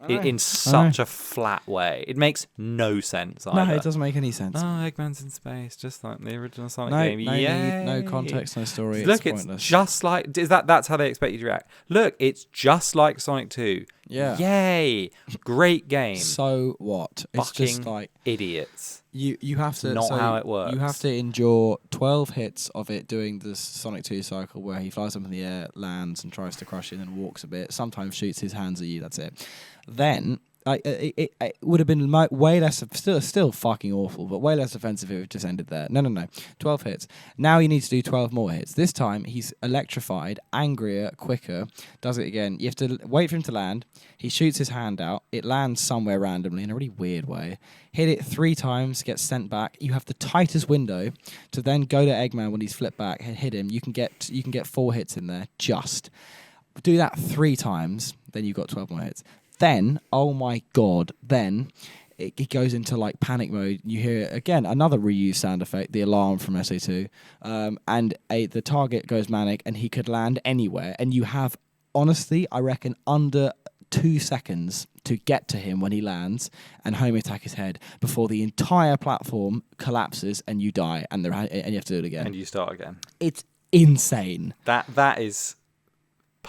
In such a flat way. It makes no sense either. No, it doesn't make any sense. Oh, Eggman's in space, just like the original Sonic game. No context, no story. Look, it's pointless. Just like... That's how they expect you to react. Look, it's just like Sonic 2. Yeah. Yay! Great game. So what? It's Fucking just like... idiots. You have to... Not how it works. You have to endure 12 hits of it doing the Sonic 2 cycle where he flies up in the air, lands and tries to crush you and then walks a bit. Sometimes shoots his hands at you, that's it. Then... it would have been way less, still fucking awful, but way less offensive if it just ended there. No. 12 hits. Now you need to do 12 more hits. This time he's electrified, angrier, quicker, does it again. You have to wait for him to land. He shoots his hand out. It lands somewhere randomly in a really weird way. Hit it 3 times, gets sent back. You have the tightest window to then go to Eggman when he's flipped back and hit him. You can get 4 hits in there, just. Do that 3 times, then you've got 12 more hits. Then, oh my God, then it goes into like panic mode. You hear, again, another reused sound effect, the alarm from SA2, and the target goes manic and he could land anywhere. And you have, honestly, I reckon, under 2 seconds to get to him when he lands and home attack his head before the entire platform collapses and you die and you have to do it again. And you start again. It's insane. That is...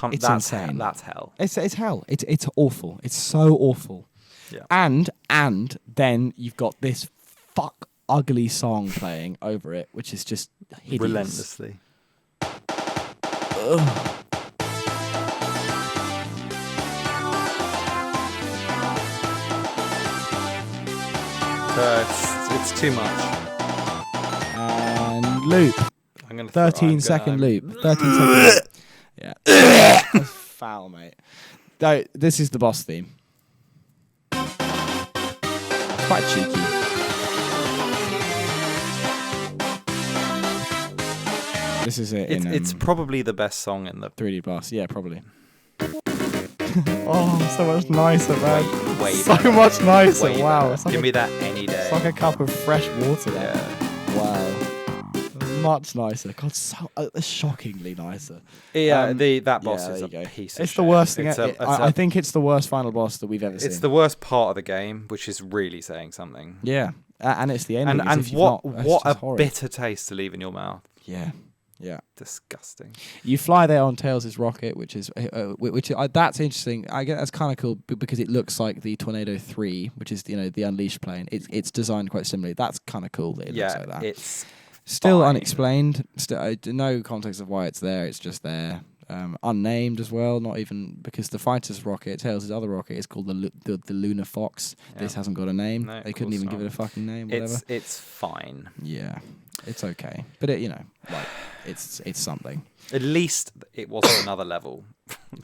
It's insane. That's hell. It's hell. It's awful. It's so awful. Yeah. And then you've got this ugly song playing over it, which is just hideous. Relentlessly. It's too much. And loop. I'm gonna 13-second loop. 13-second loop. Yeah. That's foul, mate. No, this is the boss theme. Quite cheeky. This is it. It's probably the best song in the 3D Blast. Yeah, probably. Oh, so much nicer, man. way so better. much nicer. Way Wow. better. It's like Give me that any day. It's like a cup of fresh water. There. Yeah. Wow. Much nicer. God, so shockingly nicer. Yeah, that boss is a there you go. piece of It's shit. the worst thing. I think it's the worst final boss that we've ever seen. It's the worst part of the game, which is really saying something. Yeah, and it's the ending. And what a bitter taste to leave in your mouth. Yeah. Yeah, disgusting. You fly there on Tails' rocket, which is that's interesting. I guess that's kind of cool because it looks like the Tornado 3, which is the Unleashed plane. It's designed quite similarly. That's kind of cool that it looks like that. It's still fine. Unexplained. No context of why it's there. It's just there. Unnamed as well. Not even because the fighter's rocket, Tails' other rocket, is called the Lunar Fox. Yeah. This hasn't got a name. No, they couldn't even give it a fucking name. Whatever. It's fine. Yeah. It's okay, but it's something. At least it wasn't another level.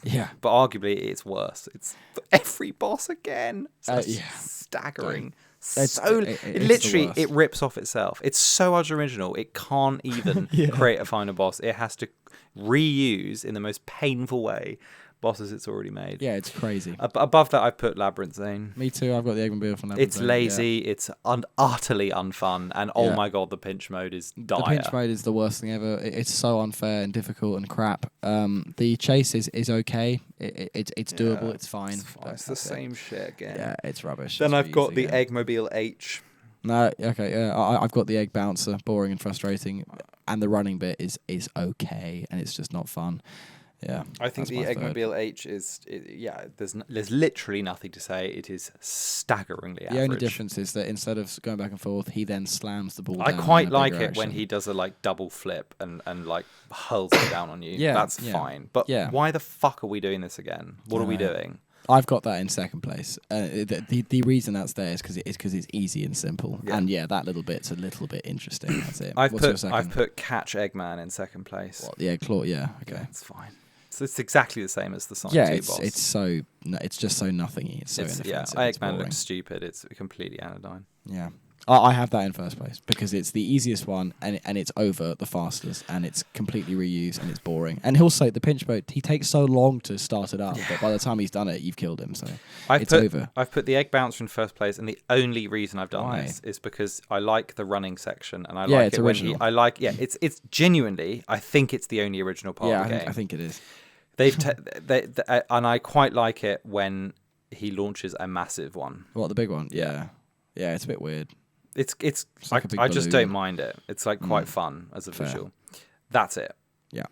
Yeah, but arguably it's worse. It's every boss again. Yeah, staggering. It's literally it rips off itself. It's so original. It can't even create a final boss. It has to reuse in the most painful way bosses it's already made. Yeah, it's crazy. Above that, I've put Labyrinth Zone. Me too. I've got the Eggmobile from Labyrinth It's Zone. lazy. It's utterly unfun. And oh my god, the pinch mode is dire. The pinch mode is the worst thing ever. It's so unfair and difficult and crap. The chase is okay. It's doable. It's fine. It's the same shit again. Yeah, it's rubbish. Then I've got the Eggmobile H. No, okay. Yeah, I've got the Egg Bouncer, boring and frustrating, and the running bit is okay, and it's just not fun. Yeah, I think the Eggmobile H is there's literally nothing to say. It is staggeringly average. The only difference is that instead of going back and forth, he then slams the ball. I down quite in a like bigger it action. when he does a double flip and hurls it down on you. Yeah, that's fine. But why the fuck are we doing this again? What are we doing? I've got that in second place. The reason that's there is because it's easy and simple. Yeah. And that little bit's a little bit interesting. That's it. I've put Catch Eggman in second place. What, the Egg Claw? Yeah, okay. It's fine. So it's exactly the same as the Sonic 2 boss. It's just so nothingy. It's so inoffensive. Eggman looks stupid. It's completely anodyne. Yeah. I have that in first place because it's the easiest one and it's over the fastest and it's completely reused and it's boring. And also the pinch mode, he takes so long to start it up, but by the time he's done it, you've killed him. So it's over. I've put the Egg Bouncer in first place, and the only reason I've done this is because I like the running section and I like it original. when it's genuinely. I think it's the only original part of the game. I think it is. And I quite like it when he launches a massive one. What, the big one? Yeah, it's a bit weird. It's like I just don't mind it. It's quite fun as a visual. That's it. Yeah.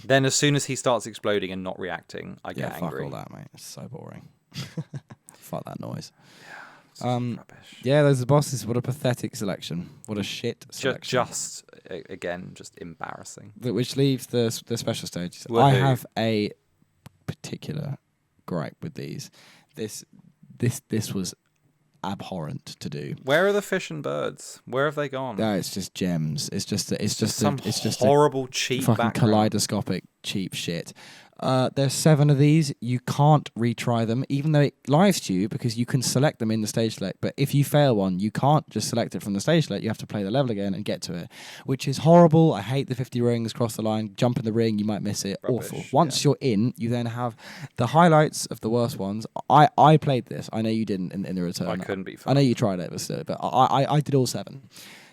Then as soon as he starts exploding and not reacting, I get angry. Fuck all that, mate. It's so boring. Fuck that noise. Rubbish. Yeah, those are the bosses. What a pathetic selection. What a shit selection. Just embarrassing. Which leaves the special stages. Woohoo. I have a particular gripe with these. This was abhorrent to do. Where are the fish and birds? Where have they gone? No, it's just gems. It's just horrible cheap fucking background. Kaleidoscopic cheap shit. There's 7 of these. You can't retry them, even though it lives to you because you can select them in the stage select. But if you fail one, you can't just select it from the stage select. You have to play the level again and get to it, which is horrible. I hate the 50 rings, cross the line, jump in the ring, you might miss it. Rubbish. Awful. Once you're in, you then have the highlights of the worst ones. I played this. I know you didn't in the return. I couldn't be. I know you tried it, but I did all 7.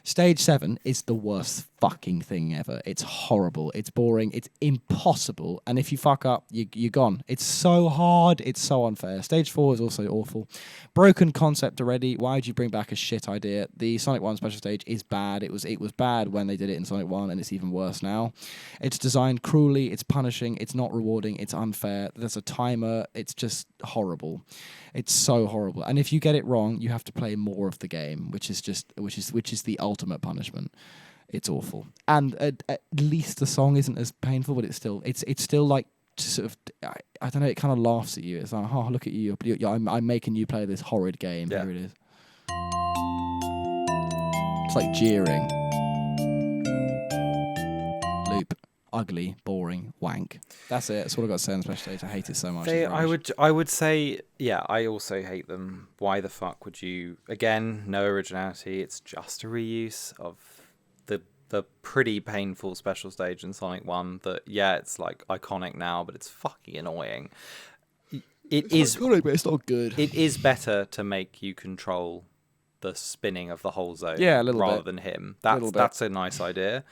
Stage 7 is the worst fucking thing ever. It's horrible. It's boring. It's impossible. And if you fuck up, you're gone. It's so hard. It's so unfair. Stage 4 is also awful. Broken concept already. Why would you bring back a shit idea? The Sonic 1 special stage is bad. It was bad when they did it in Sonic 1, and it's even worse now. It's designed cruelly. It's punishing. It's not rewarding. It's unfair. There's a timer. It's just horrible. It's so horrible. And if you get it wrong, you have to play more of the game, which is the ultimate punishment. It's awful. And at least the song isn't as painful, but it's still like sort of, I don't know, it kind of laughs at you. It's like, oh, look at you. I'm making you play this horrid game. Yeah. Here it is. It's like jeering. ugly, boring, wank. That's it. That's all I got to say on the special stage. I hate it so much. I would say, yeah, I also hate them. Why the fuck would you? Again, no originality. It's just a reuse of the pretty painful special stage in Sonic 1 that, yeah, it's like iconic now, but it's fucking annoying. It's iconic, but it's not good. It is better to make you control the spinning of the whole zone rather than him. That's a nice idea.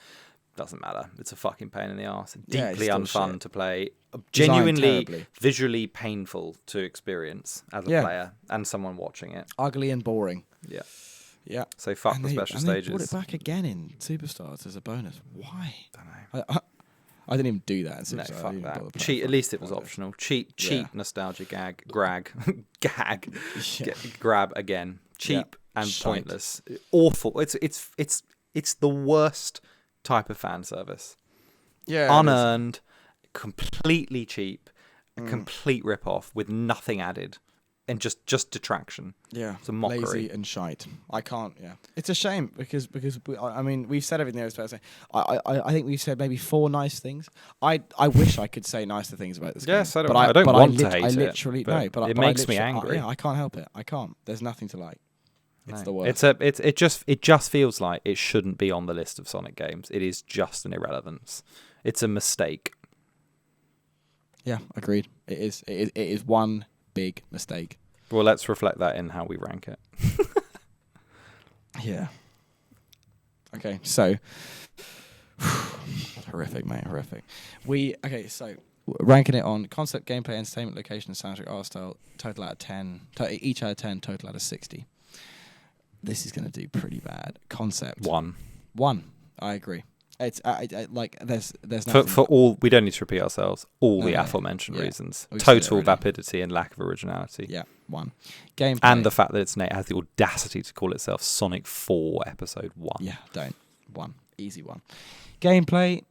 Doesn't matter. It's a fucking pain in the arse. Deeply unfun to play. Genuinely visually painful to experience as a player and someone watching it. Ugly and boring. Yeah. Yeah. So fuck the special stages. They brought it back again in Superstars as a bonus. Why? Don't know. I didn't even do that in No, Superstars. fuck that. Cheat. At least it was optional. Cheat. Nostalgia grab again. Cheap and pointless. Awful. It's the worst type of fan service. Yeah. Unearned, completely cheap, a complete rip off with nothing added. And just detraction. Yeah, it's a mockery. Lazy and shite. I can't. Yeah, it's a shame because I mean we've said everything there was supposed to say. I think we've said maybe 4 nice things. I wish I could say nicer things about this game. Yes, I don't want to hate it. I literally no, but it makes me angry. I can't help it. I can't. There's nothing to like. It's the worst. It just feels like it shouldn't be on the list of Sonic games. It is just an irrelevance. It's a mistake. Yeah, agreed. It is. It is one big mistake. Well, let's reflect that in how we rank it. Yeah. Okay, so horrific, mate, horrific. So ranking it on concept, gameplay, entertainment, location, soundtrack, art style, total out of 10, each out of 10, total out of 60. This is going to do pretty bad. Concept 1. I agree. It's like there's nothing for all, we don't need to repeat ourselves. All the aforementioned reasons: total vapidity and lack of originality. Yeah, 1. Gameplay, and the fact that it has the audacity to call itself Sonic 4 Episode 1. Yeah, don't 1, easy 1. Gameplay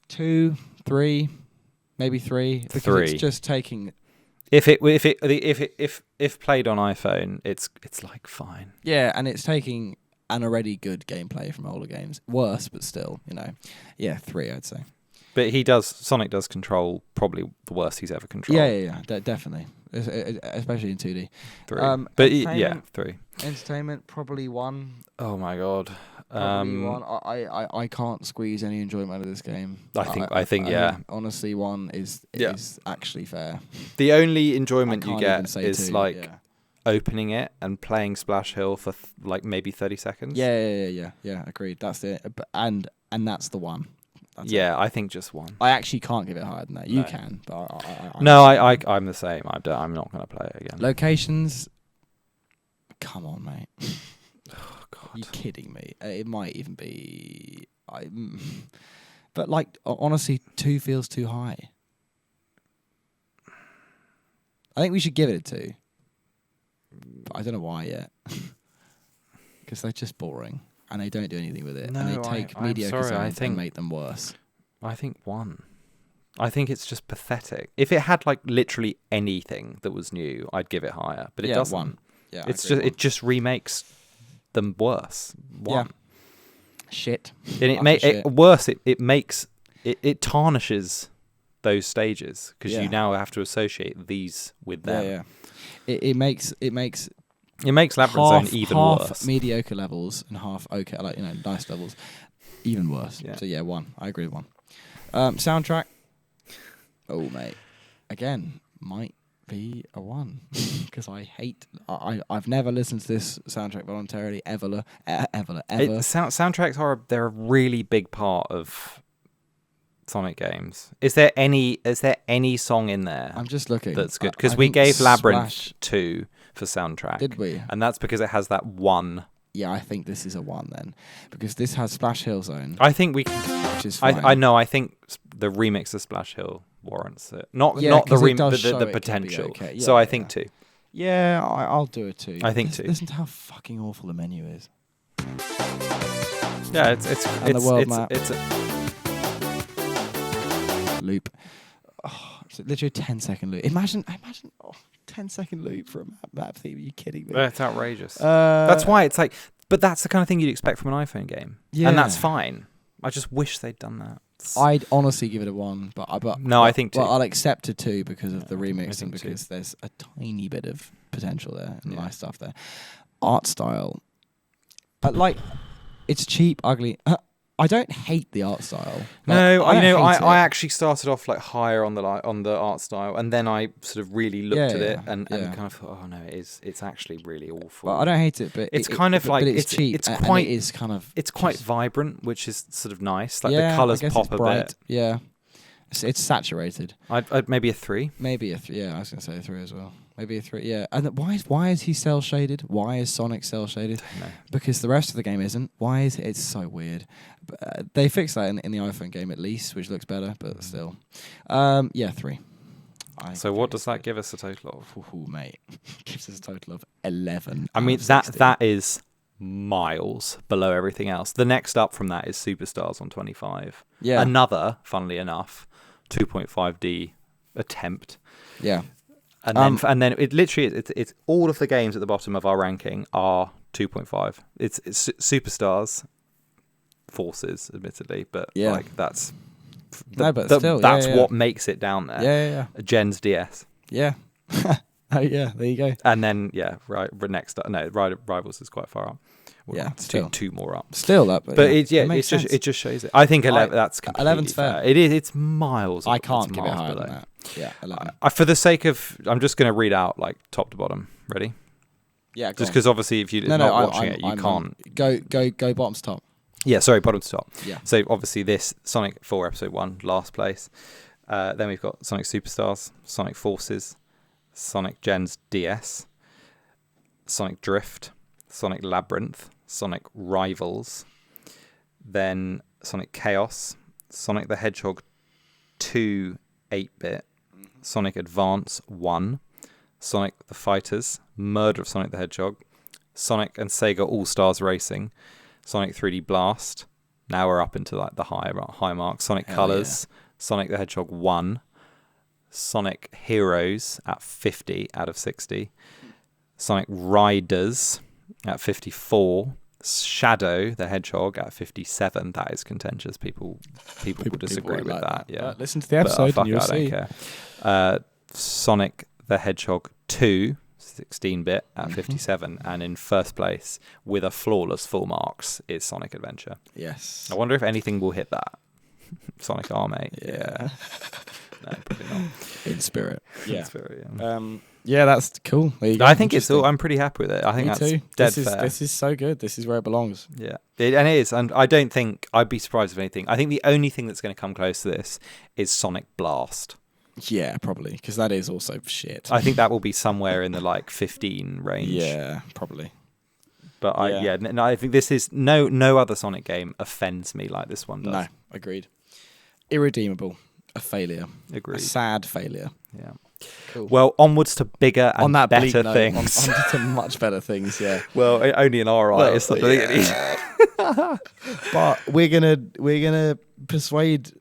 2, 3, maybe 3. Because 3. It's just taking. If played on iPhone, it's like fine. Yeah, and it's taking an already good gameplay from older games. Worse, but still, Yeah, 3, I'd say. But Sonic does control probably the worst he's ever controlled. Yeah, definitely. Especially in 2D. 3. 3. Entertainment, probably 1. Oh my god. Probably 1. I can't squeeze any enjoyment out of this game. I think honestly, 1 is actually fair. The only enjoyment you get is 2, opening it and playing Splash Hill for maybe 30 seconds. Yeah, agreed. That's it. And that's the 1. I think just 1. I actually can't give it higher than that. You can, but I'm the same. I'm not going to play it again. Locations. Come on, mate. Oh god. Are you kidding me? It might even be. But honestly, 2 feels too high. I think we should give it a 2. But I don't know why yet. Because they're just boring. And they don't do anything with it. No, and they take mediocre zones and make them worse. I think 1. I think it's just pathetic. If it had literally anything that was new, I'd give it higher. But it doesn't. 1. Yeah, it just remakes them worse. 1. Yeah. Shit. And it tarnishes those stages because you now have to associate these with them. Yeah. It makes Labyrinth Zone even half worse. Mediocre levels and half okay, nice levels, even worse. Yeah. So 1. I agree with 1. Soundtrack. Oh mate, again might be a 1 because I hate. I've never listened to this soundtrack voluntarily ever. Soundtracks they're a really big part of Sonic games. Is there any song in there? I'm just looking. That's good because we gave Labyrinth 2 for soundtrack. Did we? And that's because it has that 1. Yeah, I think this is a 1 then, because this has Splash Hill Zone. I think we can. Which is fine. I know. I think the remix of Splash Hill warrants it. Not the remix, but the potential. Okay. Yeah, so I think 2. Yeah, I'll do it 2. I think 2. Listen to how fucking awful the menu is. Yeah, it's the world map. It's loop. Oh, it's literally a 10-second loop. Imagine 10-second loop for a map theme. Are you kidding me? That's outrageous. That's why it's but that's the kind of thing you'd expect from an iPhone game. Yeah. And that's fine. I just wish they'd done that. I'd honestly give it a 1, but No, I think 2. Well, I'll accept a 2 because of the I remixing, think 2. because there's a tiny bit of potential there and Yeah. nice stuff there. Art style, it's cheap, ugly. I don't hate the art style. No, I I actually started off like higher on the art style, and then I sort of really looked at it and kind of thought, oh no, it's actually really awful. Well, I don't hate it, but it's kind of like but it's cheap. It's and quite it is kind of it's quite vibrant, which is sort of nice. Like the colours pop a bit. Yeah, it's saturated. I'd maybe a 3. Maybe a 3. Yeah, I was gonna say a 3 as well. Maybe a 3. Yeah, and why is he cell shaded? Why is Sonic cell shaded? Because the rest of the game isn't. Why is it? It's so weird. They fixed that in the iPhone game at least, which looks better, but still. Yeah, 3. So what does that give us a total of? Ooh, mate, gives us a total of 11. I mean that is miles below everything else. The next up from that is Superstars on 25. Yeah. Another, funnily enough, 2.5D attempt. Yeah. And then it literally it's all of the games at the bottom of our ranking are 2.5. It's Superstars, Forces, admittedly, but like that's what makes it down there. Yeah. Gen's DS. Yeah. Oh yeah, there you go. And then next up, Rivals is quite far up. Yeah, two more up. Still up, but it just shows it. I think 11. That's 11's fair. It is. It's miles. I can't give it higher than that. Yeah, 11. For the sake of, I'm just going to read out like top to bottom. Ready? Yeah. Just because obviously, if you're not watching it, you can't. Go bottom to top. Yeah, sorry, bottom to top. Yeah. So obviously, this Sonic 4 Episode 1, last place. Then we've got Sonic Superstars, Sonic Forces, Sonic Gen's DS, Sonic Drift, Sonic Labyrinth, Sonic Rivals, then Sonic Chaos, Sonic the Hedgehog 2 8-bit, Sonic Advance 1, Sonic the Fighters, Murder of Sonic the Hedgehog, Sonic and Sega All-Stars Racing, Sonic 3D Blast, now we're up into like the high mark, Sonic Colors, Sonic the Hedgehog 1, Sonic Heroes at 50 out of 60, Sonic Riders at 54, Shadow the Hedgehog at 57. That is contentious. People will disagree with that. Yeah, listen to the episode and you'll see. I don't care. Sonic the Hedgehog 2, 16-bit at 57, and in first place with a flawless full marks is Sonic Adventure. Yes. I wonder if anything will hit that. Sonic R, mate. Yeah. No, probably not. In spirit. Yeah. In spirit, yeah. Yeah, that's cool. There you go. I think it's all. I'm pretty happy with it. I think Me that's too. fair. This is so good. This is where it belongs. Yeah, and it is. And I don't think I'd be surprised if anything. I think the only thing that's going to come close to this is Sonic Blast. Yeah, probably, because that is also shit. I think that will be somewhere in the like 15 range. Yeah, probably. But I think this is no other Sonic game offends me like this one does. No, agreed. Irredeemable. A failure. Agreed. A sad failure. Yeah. Cool. Well, onwards to bigger and better things. On to much better things, yeah. Well, only in our eyes. But we're gonna persuade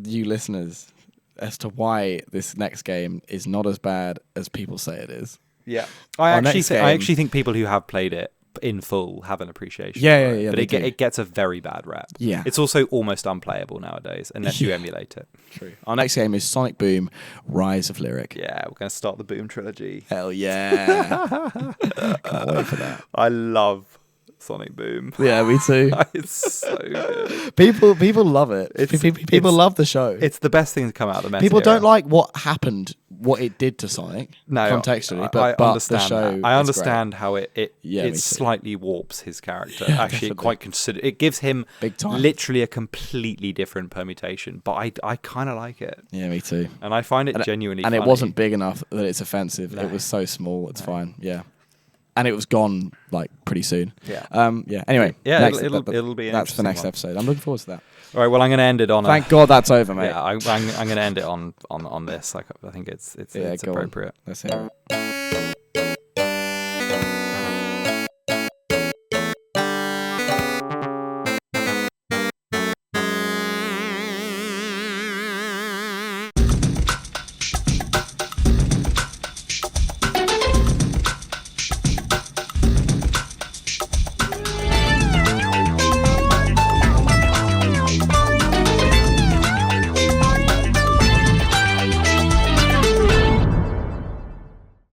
you listeners as to why this next game is not as bad as people say it is. Yeah. I actually think people who have played it in full have an appreciation. Yeah. But it gets a very bad rep. Yeah. It's also almost unplayable nowadays unless you emulate it. True. Our next game is Sonic Boom: Rise of Lyric. Yeah, we're going to start the Boom trilogy. Hell yeah! Can't wait for that. I love Sonic Boom. Yeah, me too. It's so good. People love it. People love the show. It's the best thing to come out of the mess. People don't like what happened, what it did to Sonic. No, contextually, but I understand the show. I understand how it it slightly warps his character. Yeah, actually, it gives him big time. Literally a completely different permutation. But I kind of like it. Yeah, me too. And I find it genuinely. And funny. It wasn't big enough that it's offensive. No. It was so small. It's fine. Yeah. And it was gone like pretty soon. Yeah. Anyway. Yeah. It'll be. That's the next one. episode. I'm looking forward to that. All right. Well, I'm going to end it on. Thank God that's over, mate. Yeah. I'm going to end it on this. Like I think it's appropriate. Let's hear it.